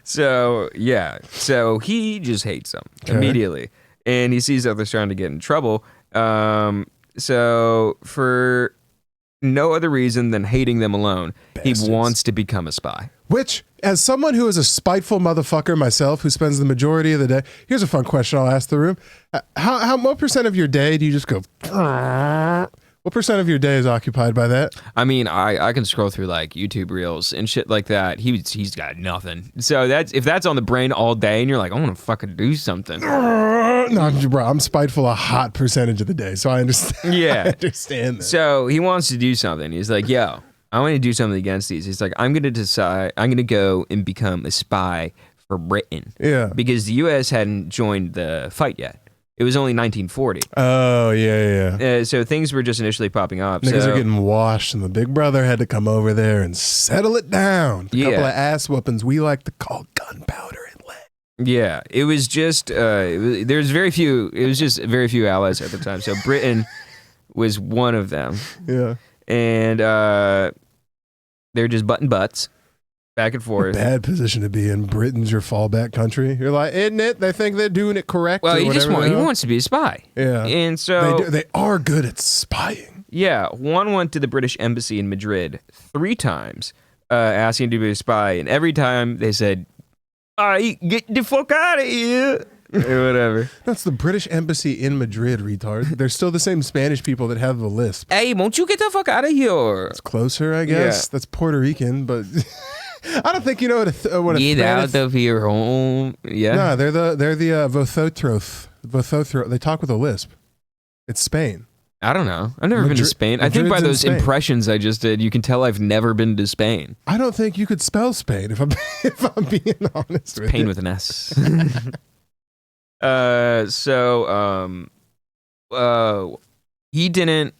So, yeah. So, he just hates them immediately. And he sees others trying to get in trouble. So, for no other reason than hating them alone, Bastards. He wants to become a spy. Which, as someone who is a spiteful motherfucker myself, who spends the majority of the day, here's a fun question I'll ask the room. What % of your day do you just go, what % of your day is occupied by that? I mean, I can scroll through like YouTube reels and shit like that. He's got nothing. So if that's on the brain all day and you're like, I want to fucking do something. No, bro, I'm spiteful a hot percentage of the day, so I understand. Yeah. I understand that. So he wants to do something. He's like, yo, I want to do something against these. He's like, I'm going to go and become a spy for Britain. Yeah. Because the U.S. hadn't joined the fight yet. It was only 1940. Oh, yeah. So things were just initially popping up. Niggas are getting washed, and the big brother had to come over there and settle it down. A couple of ass whoopings we like to call gunpowder and lead. Yeah, it was just, it was just very few allies at the time. So Britain was one of them. Yeah. And they're just butting butts back and forth. Bad position to be in. Britain's your fallback country. You're like, isn't it? They think they're doing it correct. Well, he wants to be a spy. Yeah. And so they are good at spying. Yeah. Juan went to the British embassy in Madrid 3 times asking to be a spy. And every time they said, all right, get the fuck out of here. Or whatever. That's the British embassy in Madrid, retard. They're still the same Spanish people that have the lisp. Hey, won't you get the fuck out of here? It's closer, I guess. Yeah. That's Puerto Rican, but I don't think you know what a get out of your home. Yeah. No, they're the Vosotros. They talk with a lisp. It's Spain. I don't know. I've never been to Spain. I think by those impressions I just did, you can tell I've never been to Spain. I don't think you could spell Spain if I'm being honest. It's Pain with an S. He didn't.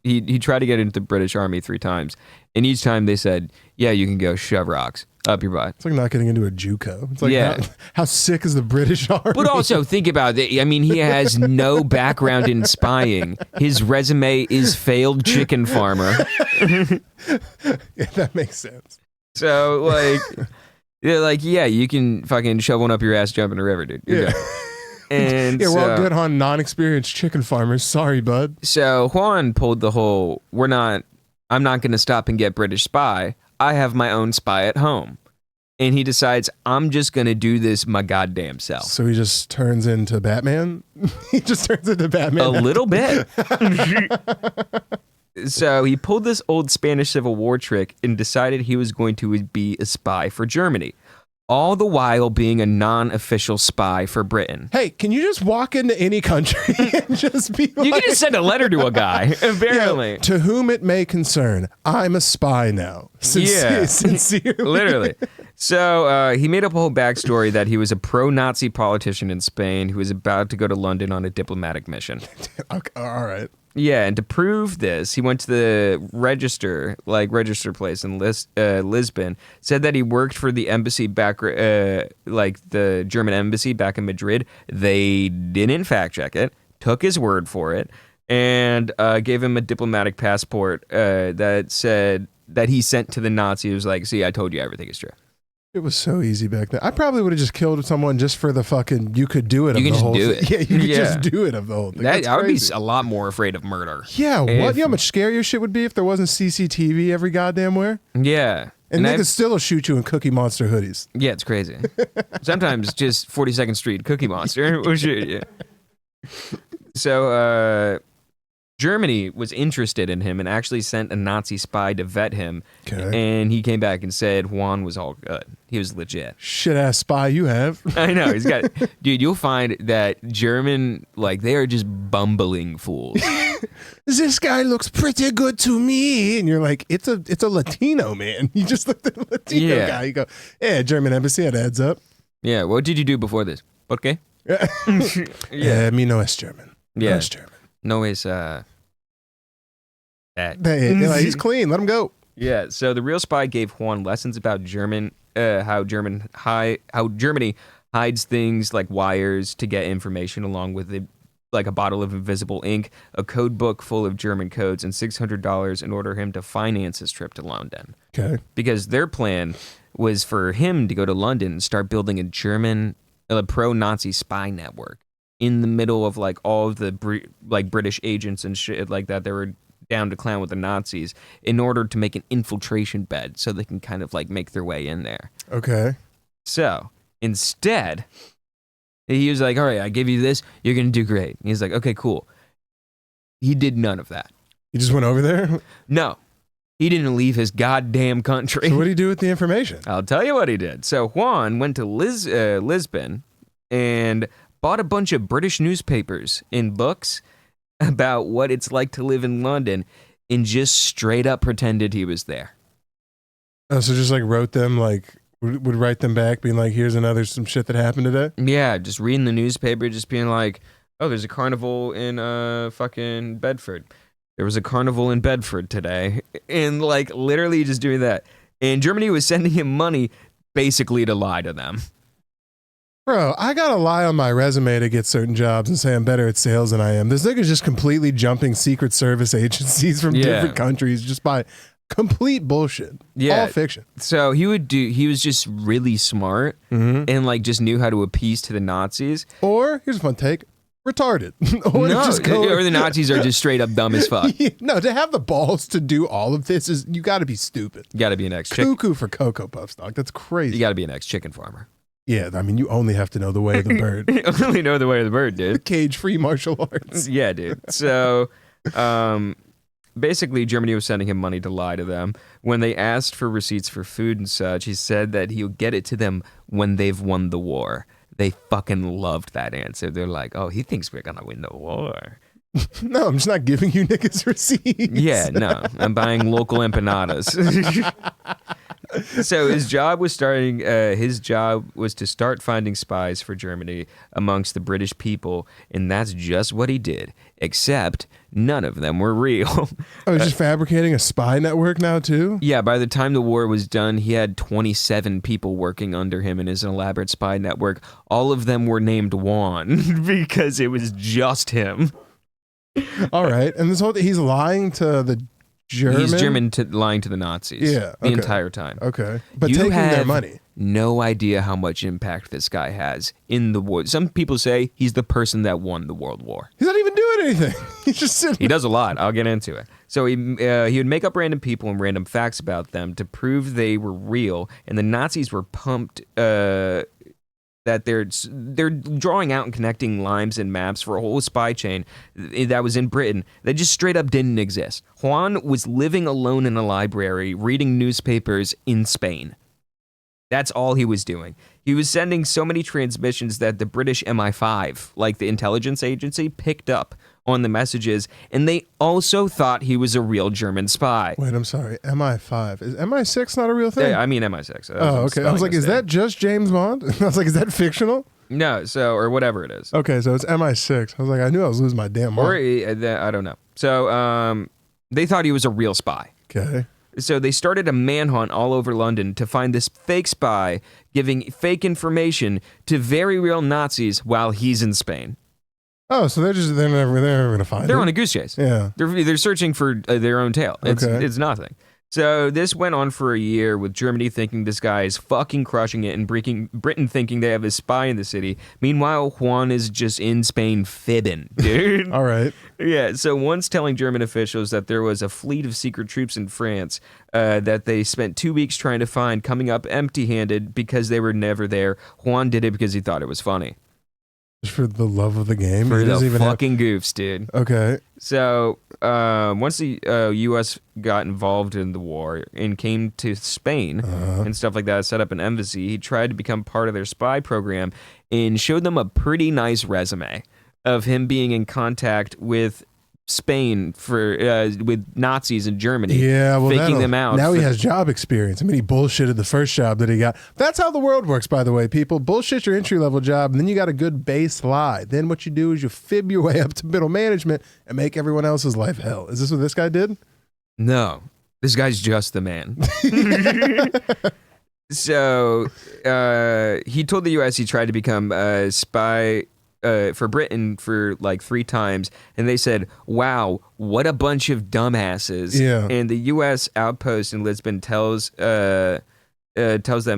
He tried to get into the British Army 3 times, and each time they said, "Yeah, you can go shove rocks up your butt." It's like not getting into a JUCO. It's like how sick is the British Army? But also think about it. I mean, he has no background in spying. His resume is failed chicken farmer. Yeah, that makes sense. So you can fucking shove one up your ass, jump in the river, dude. You're good. And yeah, we're all good on non-experienced chicken farmers. Sorry, bud. So Juan pulled the whole, I'm not going to stop and get British spy. I have my own spy at home. And he decides, I'm just going to do this my goddamn self. So he just turns into Batman? He just turns into Batman? A little bit. So he pulled this old Spanish Civil War trick and decided he was going to be a spy for Germany. All the while being a non-official spy for Britain. Hey, can you just walk into any country and just be You can just send a letter to a guy, apparently. Yeah, to whom it may concern, I'm a spy now. Sincerely. Literally. So he made up a whole backstory that he was a pro-Nazi politician in Spain who was about to go to London on a diplomatic mission. Okay, all right. Yeah, and to prove this, he went to the register place in Lisbon, said that he worked for the embassy back, the German embassy back in Madrid. They didn't fact check it, took his word for it, and gave him a diplomatic passport that said that he sent to the Nazis. It was like, see, I told you everything is true. It was so easy back then. I probably would have just killed someone just for the fucking you could do it of you the can whole just do thing. it. Yeah, you could just do it of the whole thing. I would be a lot more afraid of murder. Yeah, what? You know how much scarier shit would be if there wasn't CCTV every goddamn where? Yeah. And niggas still shoot you in Cookie Monster hoodies. Yeah, it's crazy. Sometimes just 42nd Street Cookie Monster will shoot you. So, Germany was interested in him and actually sent a Nazi spy to vet him. Okay. And he came back and said Juan was all good. He was legit. Shit ass spy you have. I know. He's got, dude, you'll find that German, they are just bumbling fools. This guy looks pretty good to me. And you're like, it's a Latino, man. You just looked at a Latino guy. You go, yeah, German embassy, it adds up. Yeah, what did you do before this? Okay. Yeah, me no es German. Yeah. No es German. No es, he's clean. Let him go. Yeah. So the real spy gave Juan lessons about how Germany hides things like wires to get information, along with a bottle of invisible ink, a code book full of German codes, and $600 in order for him to finance his trip to London. Okay. Because their plan was for him to go to London and start building a pro-Nazi spy network in the middle of all of the British agents and shit like that. They were down to clown with the Nazis in order to make an infiltration bed so they can kind of make their way in there. Okay. So instead, he was like, all right, I give you this. You're going to do great. And he's like, okay, cool. He did none of that. He just went over there? No. He didn't leave his goddamn country. So what did he do with the information? I'll tell you what he did. So Juan went to Lisbon and bought a bunch of British newspapers and books about what it's like to live in London and just straight up pretended he was there. Oh, so just wrote them, would write them back being like, here's some shit that happened today? Yeah, just reading the newspaper, just being like, oh, there's a carnival in fucking Bedford. There was a carnival in Bedford today. And literally just doing that. And Germany was sending him money basically to lie to them. Bro, I gotta lie on my resume to get certain jobs and say I'm better at sales than I am. This nigga's just completely jumping Secret Service agencies from different countries just by complete bullshit. Yeah. All fiction. So he was just really smart and just knew how to appease to the Nazis. Or, here's a fun take, retarded. Or the Nazis are just straight up dumb as fuck. No, to have the balls to do all of this is, you gotta be stupid. You gotta be an Cuckoo for Cocoa Puffs, dog. That's crazy. You gotta be an ex-chicken farmer. Yeah, I mean, you only have to know the way of the bird. You only know the way of the bird, dude. Cage-free martial arts. Yeah, dude. So, basically, Germany was sending him money to lie to them. When they asked for receipts for food and such, he said that he'll get it to them when they've won the war. They fucking loved that answer. They're like, oh, he thinks we're gonna win the war. No, I'm just not giving you niggas receipts. Yeah, no, I'm buying local empanadas. So his job was to start finding spies for Germany amongst the British people, and that's just what he did. Except none of them were real. Oh, he's just fabricating a spy network now too? Yeah, by the time the war was done, he had 27 people working under him in his elaborate spy network. All of them were named Juan because it was just him. All right, and this whole he's lying to the German. He's lying to the Nazis. Yeah, the entire time. Okay, but you taking have their money. No idea how much impact this guy has in the war. Some people say he's the person that won the World War. He's not even doing anything. He's just sitting. He does a lot. I'll get into it. So he would make up random people and random facts about them to prove they were real, and the Nazis were pumped. That they're drawing out and connecting lines and maps for a whole spy chain that was in Britain that just straight up didn't exist. Juan was living alone in a library, reading newspapers in Spain. That's all he was doing. He was sending so many transmissions that the British MI5, like the intelligence agency, picked up on the messages, and they also thought he was a real German spy. Wait, I'm sorry. MI5. Is MI6 not a real thing? Yeah, I mean MI6. Oh, okay. I was like, is that just James Bond? I was like, is that fictional? No, or whatever it is. Okay, so it's MI6. I was like, I knew I was losing my damn mind. Or I don't know. So they thought he was a real spy. Okay. So they started a manhunt all over London to find this fake spy giving fake information to very real Nazis while he's in Spain. Oh, so they're never going to find him. They're on a goose chase. Yeah. They're searching for their own tail. It's nothing. So this went on for a year with Germany thinking this guy is fucking crushing it and Britain thinking they have a spy in the city. Meanwhile, Juan is just in Spain fibbing, dude. All right. Yeah, so once telling German officials that there was a fleet of secret troops in France that they spent 2 weeks trying to find coming up empty-handed because they were never there, Juan did it because he thought it was funny. Just for the love of the game? For the fucking goofs, dude. Okay. So once the U.S. got involved in the war and came to Spain and stuff like that, set up an embassy, he tried to become part of their spy program and showed them a pretty nice resume of him being in contact with Spain with Nazis in Germany. Yeah, well, faking them out. Now he has job experience. I mean, he bullshitted the first job that he got. That's how the world works, by the way, people. Bullshit your entry-level job, and then you got a good base lie. Then what you do is you fib your way up to middle management and make everyone else's life hell. Is this what this guy did? No. This guy's just the man. So he told the U.S. he tried to become a spy for Britain for like 3 times, and they said, wow, what a bunch of dumbasses. Yeah. And the U.S. outpost in Lisbon tells them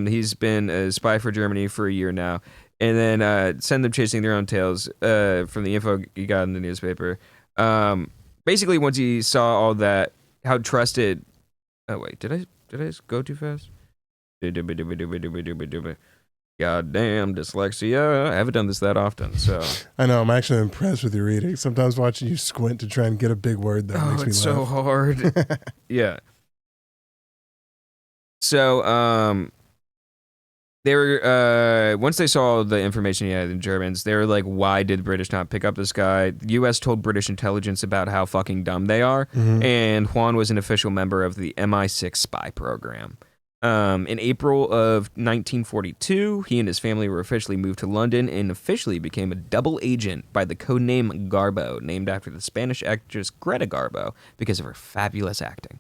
he's been a spy for Germany for a year now, and then send them chasing their own tails from the info he got in the newspaper. Basically, once he saw all that, how trusted... Oh, wait, did I go too fast? Goddamn dyslexia. I haven't done this that often, so. I know, I'm actually impressed with your reading. Sometimes watching you squint to try and get a big word that makes me laugh. It's so hard. Yeah. So, they were, once they saw the information he had in Germans, they were like, why did the British not pick up this guy? The U.S. told British intelligence about how fucking dumb they are, and Juan was an official member of the MI6 spy program. In April of 1942, he and his family were officially moved to London and officially became a double agent by the codename Garbo, named after the Spanish actress Greta Garbo because of her fabulous acting.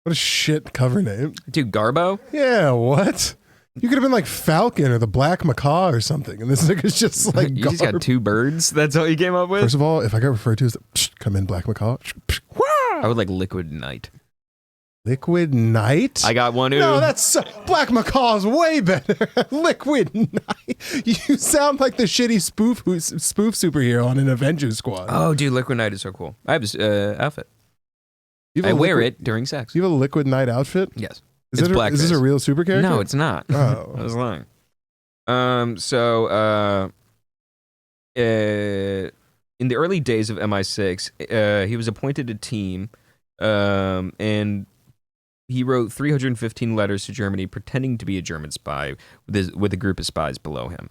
What a shit cover name. Dude, Garbo? Yeah, what? You could have been like Falcon or the Black Macaw or something, and this nigga's just like You just got 2 birds? That's all you came up with? First of all, if I got referred to as come in Black Macaw, I would like Liquid Night. Liquid Night? I got one. No, that's Black Macaw's way better. Liquid Night. You sound like the shitty spoof superhero on an Avengers squad. Oh, dude, Liquid Night is so cool. I have this outfit. I wear it during sex. You have a Liquid Night outfit? Yes. Is this a real super character? No, it's not. Oh. I was lying. So in the early days of MI6, he was appointed a team, and he wrote 315 letters to Germany pretending to be a German spy with a group of spies below him.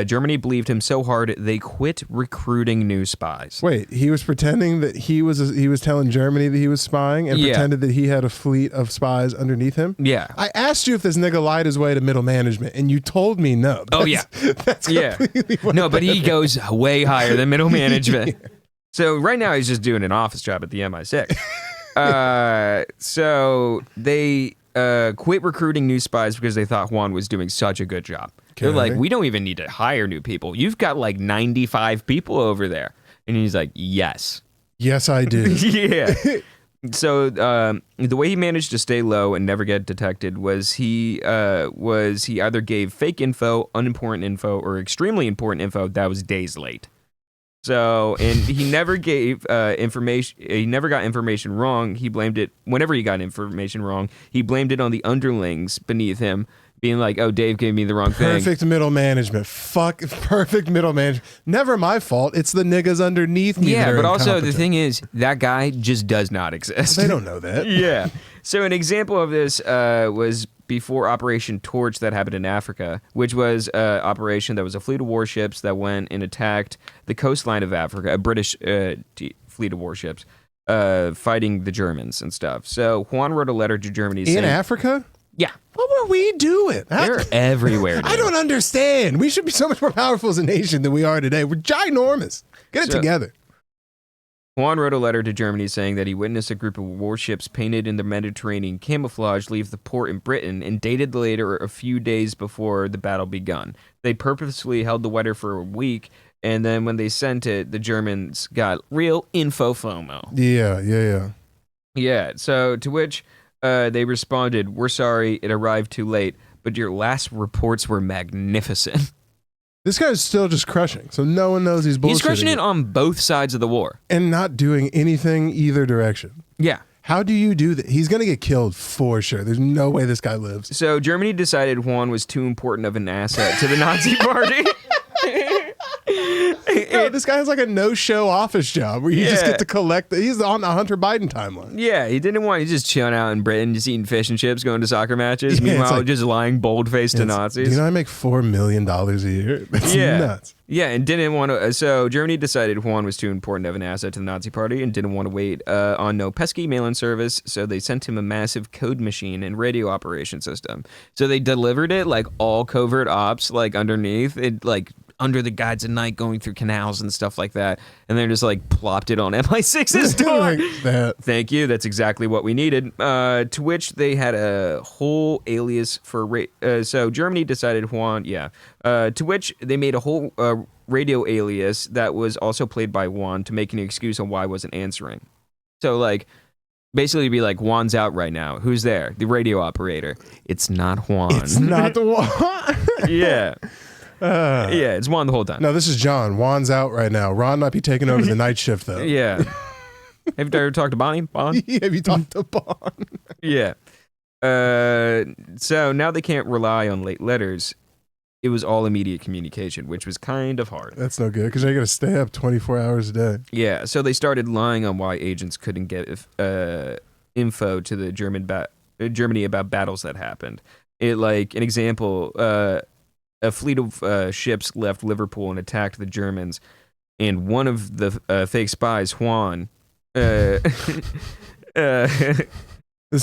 Germany believed him so hard they quit recruiting new spies. Wait, he was pretending that he was telling Germany that he was spying and pretended that he had a fleet of spies underneath him? Yeah. I asked you if this nigga lied his way to middle management, and you told me no. That's completely what No, but he goes way higher than middle management. Yeah. So right now he's just doing an office job at the MI6. So they quit recruiting new spies because they thought Juan was doing such a good job. They're like, we don't even need to hire new people. You've got like 95 people over there. And he's like, yes. Yes, I do. Yeah. So the way he managed to stay low and never get detected was he either gave fake info, unimportant info, or extremely important info that was days late. So, and he never gave information. He never got information wrong. He blamed it whenever he got information wrong. He blamed it on the underlings beneath him, being like, "Oh, Dave gave me the wrong thing." Perfect middle management. Fuck, perfect middle management. Never my fault. It's the niggas underneath me. Yeah, that are but also the incompetent. thing is, that guy just does not exist. They don't know that. Yeah. So an example of this was before Operation Torch that happened in Africa, which was an operation that was a fleet of warships that went and attacked the coastline of Africa, a British fleet of warships, fighting the Germans and stuff. So Juan wrote a letter to Germany saying... In Africa? Yeah. What were we doing? They're everywhere now. I don't understand. We should be so much more powerful as a nation than we are today. We're ginormous. Get it together. Juan wrote a letter to Germany saying that he witnessed a group of warships painted in the Mediterranean camouflage leave the port in Britain and dated the letter a few days before the battle begun. They purposely held the letter for a week, and then when they sent it, the Germans got real info FOMO. Yeah. Yeah, so to which they responded, "We're sorry, it arrived too late, but your last reports were magnificent." This guy's still just crushing, so no one knows he's bullshitting. He's crushing it on both sides of the war. And not doing anything either direction. Yeah. How do you do that? He's going to get killed for sure. There's no way this guy lives. So Germany decided Juan was too important of an asset to the Nazi party. No, this guy has like a no-show office job where you just get to collect. He's on the Hunter Biden timeline. Yeah, he's just chilling out in Britain, just eating fish and chips, going to soccer matches. Yeah, Meanwhile, like, just lying bold-faced to Nazis. You know, I make $4 million a year. That's nuts. Yeah, and didn't want to. So Germany decided Juan was too important of an asset to the Nazi party and didn't want to wait on no pesky mail-in service. So they sent him a massive code machine and radio operation system. So they delivered it like all covert ops, like underneath it, like under the guides at night, going through canals and stuff like that, and then just like plopped it on MI6's door. Like that. Thank you. That's exactly what we needed. To which they had a whole alias for. So Germany decided Juan. To which they made a whole radio alias that was also played by Juan to make an excuse on why I wasn't answering. So like, basically be like, Juan's out right now. Who's there? The radio operator. It's not Juan. It's not the Juan. Yeah. It's Juan the whole time. No, this is John. Juan's out right now. Ron might be taking over the night shift, though. Yeah. Have you ever talked to Bonnie? Bond? Have you talked to Bond? Yeah. So now they can't rely on late letters. It was all immediate communication, which was kind of hard. That's no good, because they got to stay up 24 hours a day. Yeah, so they started lying on why agents couldn't get info to the Germany about battles that happened. Like, an example... a fleet of ships left Liverpool and attacked the Germans, and one of the fake spies, Juan... This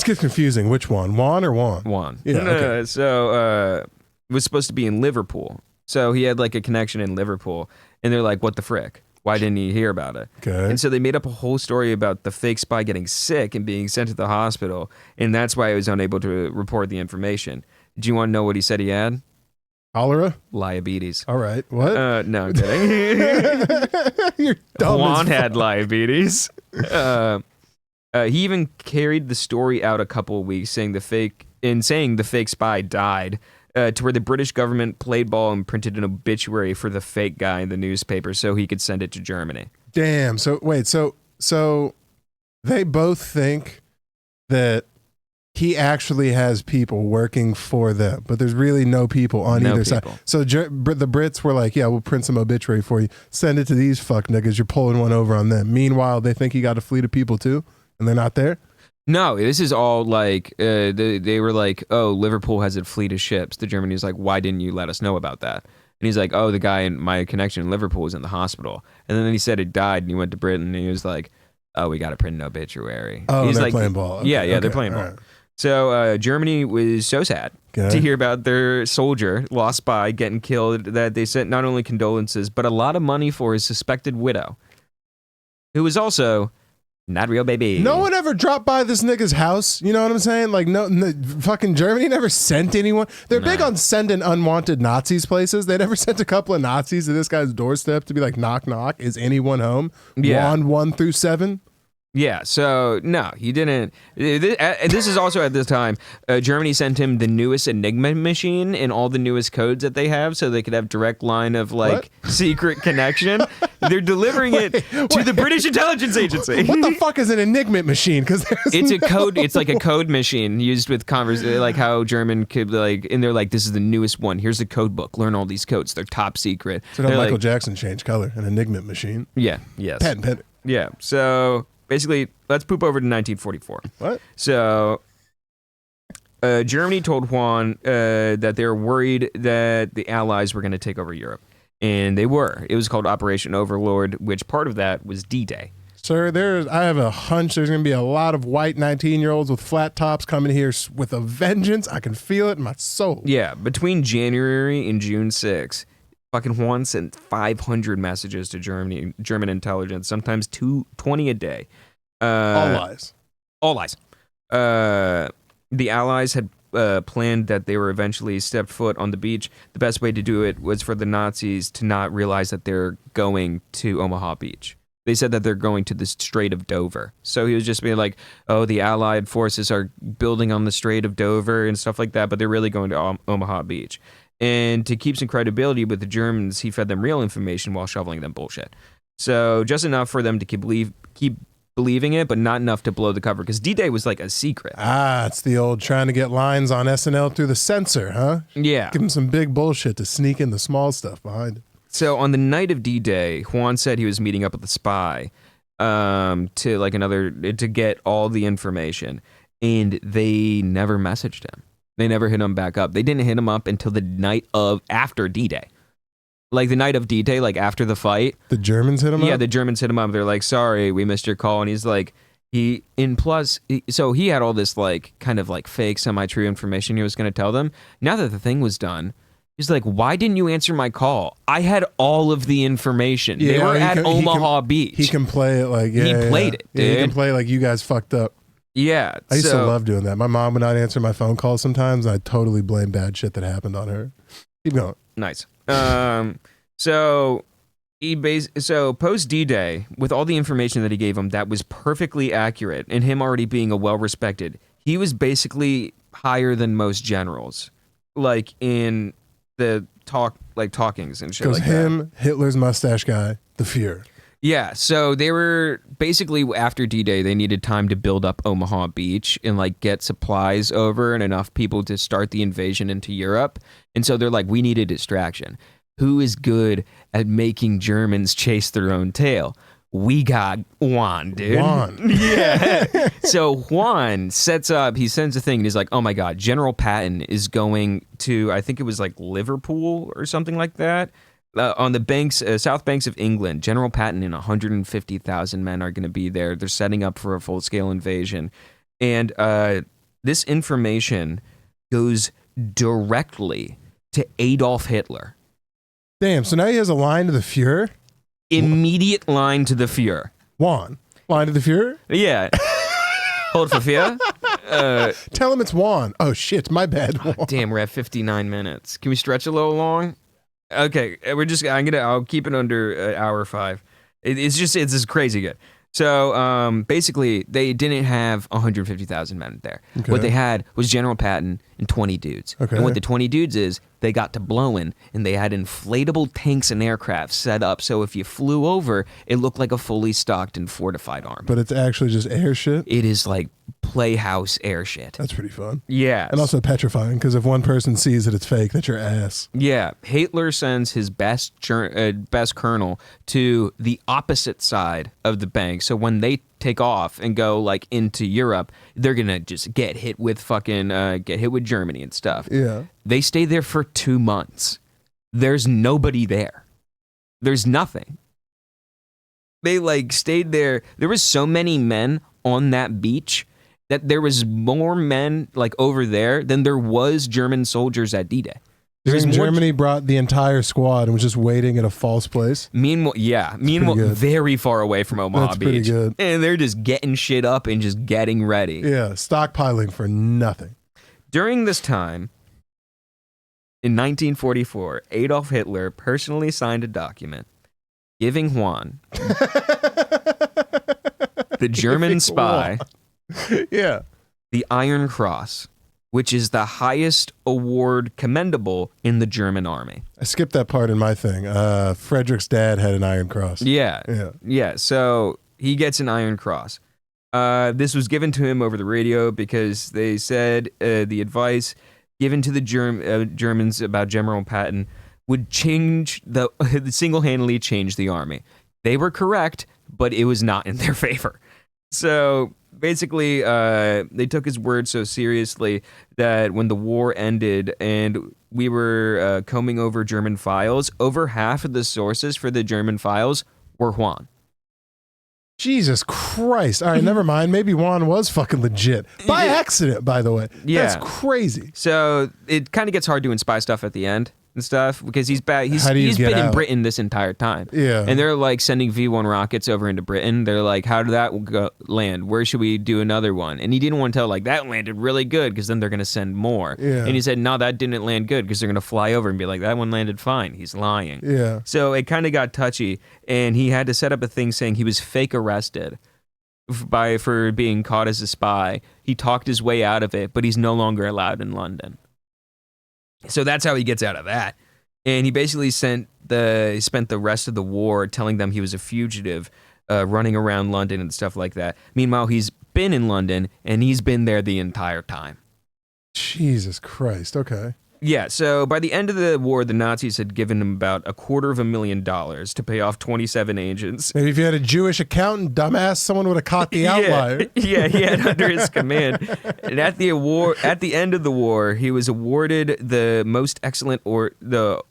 gets confusing. Which one? Juan or Juan? Juan. Yeah, okay. So, was supposed to be in Liverpool. So he had like a connection in Liverpool, and they're like, what the frick? Why didn't he hear about it? Okay. And so they made up a whole story about the fake spy getting sick and being sent to the hospital, and that's why he was unable to report the information. Do you want to know what he said he had? Cholera? Diabetes. All right. What? No, I'm kidding. You're dumb Juan as fuck. had diabetes. He even carried the story out a couple of weeks, saying the fake spy died, to where the British government played ball and printed an obituary for the fake guy in the newspaper so he could send it to Germany. Damn. So wait. So they both think that he actually has people working for them, but there's really no people on either side. So the Brits were like, yeah, we'll print some obituary for you. Send it to these fuck niggas. You're pulling one over on them. Meanwhile, they think he got a fleet of people too, and they're not there? No, this is all like, they were like, oh, Liverpool has a fleet of ships. The Germany was like, why didn't you let us know about that? And he's like, oh, the guy in my connection in Liverpool was in the hospital. And then he said he died, and he went to Britain, and he was like, oh, we got to print an obituary. Oh, he's they're like, playing ball. Okay, yeah, they're playing ball. Right. So Germany was so sad to hear about their soldier lost by getting killed that they sent not only condolences, but a lot of money for his suspected widow, who was also not real baby. No one ever dropped by this nigga's house. You know what I'm saying? Like, no fucking Germany never sent anyone. They're big on sending unwanted Nazis places. They never sent a couple of Nazis to this guy's doorstep to be like, knock, knock. Is anyone home? Yeah. Wand 1 through 7. Yeah, so no, he didn't. This is also at this time, Germany sent him the newest Enigma machine and all the newest codes that they have so they could have direct line of like secret connection. They're delivering it to the British intelligence agency. What the fuck is an Enigma machine? Because it's a code. It's like a code machine used with like how German could like, and they're like, this is the newest one. Here's the code book. Learn all these codes. They're top secret. So now Michael Jackson changed color. An Enigma machine. Yeah. Yes. Patent. Yeah. So basically, let's poop over to 1944. What? So Germany told Juan that they were worried that the Allies were going to take over Europe. And they were. It was called Operation Overlord, which part of that was D-Day. Sir, I have a hunch there's going to be a lot of white 19-year-olds with flat tops coming here with a vengeance. I can feel it in my soul. Yeah, between January and June 6, fucking Juan sent 500 messages to German intelligence, sometimes 20 a day. All lies. All lies. The Allies had planned that they were eventually stepped foot on the beach. The best way to do it was for the Nazis to not realize that they're going to Omaha Beach. They said that they're going to the Strait of Dover. So he was just being like, oh, the Allied forces are building on the Strait of Dover and stuff like that, but they're really going to Omaha Beach. And to keep some credibility with the Germans, he fed them real information while shoveling them bullshit. So just enough for them to keep believing it, but not enough to blow the cover, because D-Day was like a secret. Ah, it's the old trying to get lines on SNL through the censor, huh? Yeah. Give them some big bullshit to sneak in the small stuff behind it. So on the night of D-Day, Juan said he was meeting up with a spy to get all the information, and they never messaged him. They never hit him back up. They didn't hit him up until the night after D-Day. Like the night of D-Day, like after the fight. The Germans hit him up? Yeah, the Germans hit him up. They're like, sorry, we missed your call. And he's like, so he had all this like kind of like fake, semi-true information he was going to tell them. Now that the thing was done, he's like, why didn't you answer my call? I had all of the information. Yeah, they were at Omaha Beach. He can play it like, he played it, dude. Yeah, he can play like you guys fucked up. Yeah. I used to love doing that. My mom would not answer my phone calls sometimes, and I totally blame bad shit that happened on her. Keep going. Nice. So post D-Day, with all the information that he gave him, that was perfectly accurate, and him already being a well-respected, he was basically higher than most generals, like in the talkings and shit like that. Because him, Hitler's mustache guy, the Fuhrer. Yeah, so they were basically after D-Day, they needed time to build up Omaha Beach and like get supplies over and enough people to start the invasion into Europe. And so they're like, we need a distraction. Who is good at making Germans chase their own tail? We got Juan, dude. Juan. Yeah. So Juan sends a thing and he's like, oh my God, General Patton is going to, I think it was like Liverpool or something like that. On the south banks of England, General Patton and 150,000 men are going to be there. They're setting up for a full-scale invasion. And this information goes directly to Adolf Hitler. Damn, so now he has a line to the Fuhrer? Immediate line to the Fuhrer. Juan. Line to the Fuhrer? Yeah. Hold for fear. Tell him it's Juan. Oh, shit, my bad. Oh, damn, we're at 59 minutes. Can we stretch a little long? Okay, I'll keep it under hour 5. It's just crazy good. So basically, they didn't have 150,000 men there. Okay. What they had was General Patton and 20 dudes. Okay. And what the 20 dudes is, they got to blowing, and they had inflatable tanks and aircraft set up, so if you flew over, it looked like a fully stocked and fortified army. But it's actually just air shit? It is like playhouse air shit. That's pretty fun. Yeah. And also petrifying, because if one person sees that it's fake, that's your ass. Yeah. Hitler sends his best colonel to the opposite side of the bank, so when they take off and go like into Europe, they're gonna just get hit with Germany and stuff. Yeah. They stay there for 2 months. there's nobody there. There's nothing. They like stayed there. There was so many men on that beach that there was more men like over there than there was German soldiers at D-Day. Germany brought the entire squad and was just waiting at a false place. Meanwhile, very far away from Omaha That's Beach. pretty good. And they're just getting shit up and just getting ready. Yeah, stockpiling for nothing. During this time, in 1944, Adolf Hitler personally signed a document giving Juan, the German spy, the Iron Cross, which is the highest award commendable in the German army. I skipped that part in my thing. Frederick's dad had an Iron Cross. Yeah. So he gets an Iron Cross. This was given to him over the radio because they said the advice given to the Germans about General Patton would single-handedly change the army. They were correct, but it was not in their favor. So basically, they took his word so seriously that when the war ended and we were combing over German files, over half of the sources for the German files were Juan. Jesus Christ. All right, never mind. Maybe Juan was fucking legit. By accident, by the way. Yeah. That's crazy. So it kind of gets hard doing spy stuff at the end and stuff because he's been in Britain this entire time. Yeah. And they're like sending V1 rockets over into Britain. They're like, how did that land? Where should we do another one? And he didn't want to tell like that landed really good because then they're going to send more. Yeah. And he said, no, that didn't land good because they're going to fly over and be like, that one landed fine. He's lying. Yeah. So it kind of got touchy and he had to set up a thing saying he was fake arrested for being caught as a spy. He talked his way out of it, but he's no longer allowed in London. So that's how he gets out of that. And he basically spent the rest of the war telling them he was a fugitive, running around London and stuff like that. Meanwhile, he's been in London, and he's been there the entire time. Jesus Christ, okay. Yeah, so by the end of the war, the Nazis had given him about $250,000 to pay off 27 agents. Maybe if you had a Jewish accountant, dumbass, someone would have caught the outlier. Yeah, he had under his command. And at the end of the war, he was awarded the most excellent Order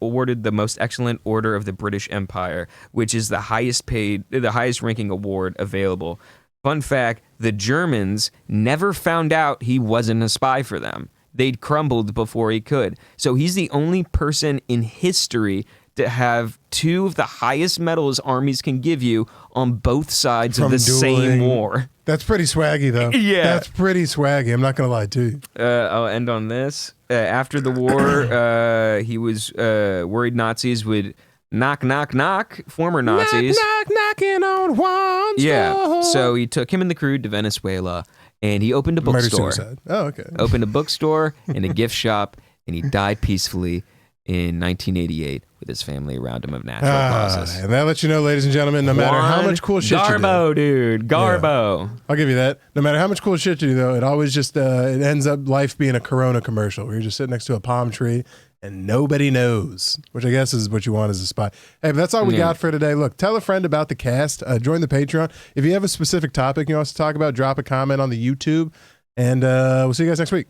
of the British Empire, which is the highest ranking award available. Fun fact, the Germans never found out he wasn't a spy for them. They'd crumbled before he could. So he's the only person in history to have two of the highest medals armies can give you on both sides of the same war. That's pretty swaggy, though. Yeah. That's pretty swaggy. I'm not going to lie to you. I'll end on this. After the war, he was worried Nazis would knock, knock, knock, former Nazis. Knock, knock, knocking on Juan's door. So he took him and the crew to Venezuela. And he opened a bookstore. Murder-suicide. Oh, okay. Opened a bookstore and a gift shop, and he died peacefully in 1988 with his family around him of natural causes. And that lets you know, ladies and gentlemen, no matter how much cool shit you do. Garbo, dude. Garbo. Yeah. I'll give you that. No matter how much cool shit you do, though, it always just it ends up life being a Corona commercial where you're just sitting next to a palm tree and nobody knows, which I guess is what you want as a spy. Hey, but that's all we got for today. Look, tell a friend about the cast. Join the Patreon. If you have a specific topic you want us to talk about, drop a comment on the YouTube. And we'll see you guys next week.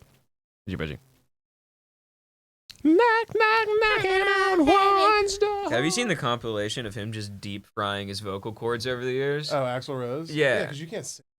Knock, knock, knocking on Juan's door. Have you seen the compilation of him just deep frying his vocal cords over the years? Oh, Axl Rose? Yeah. Because you can't sing.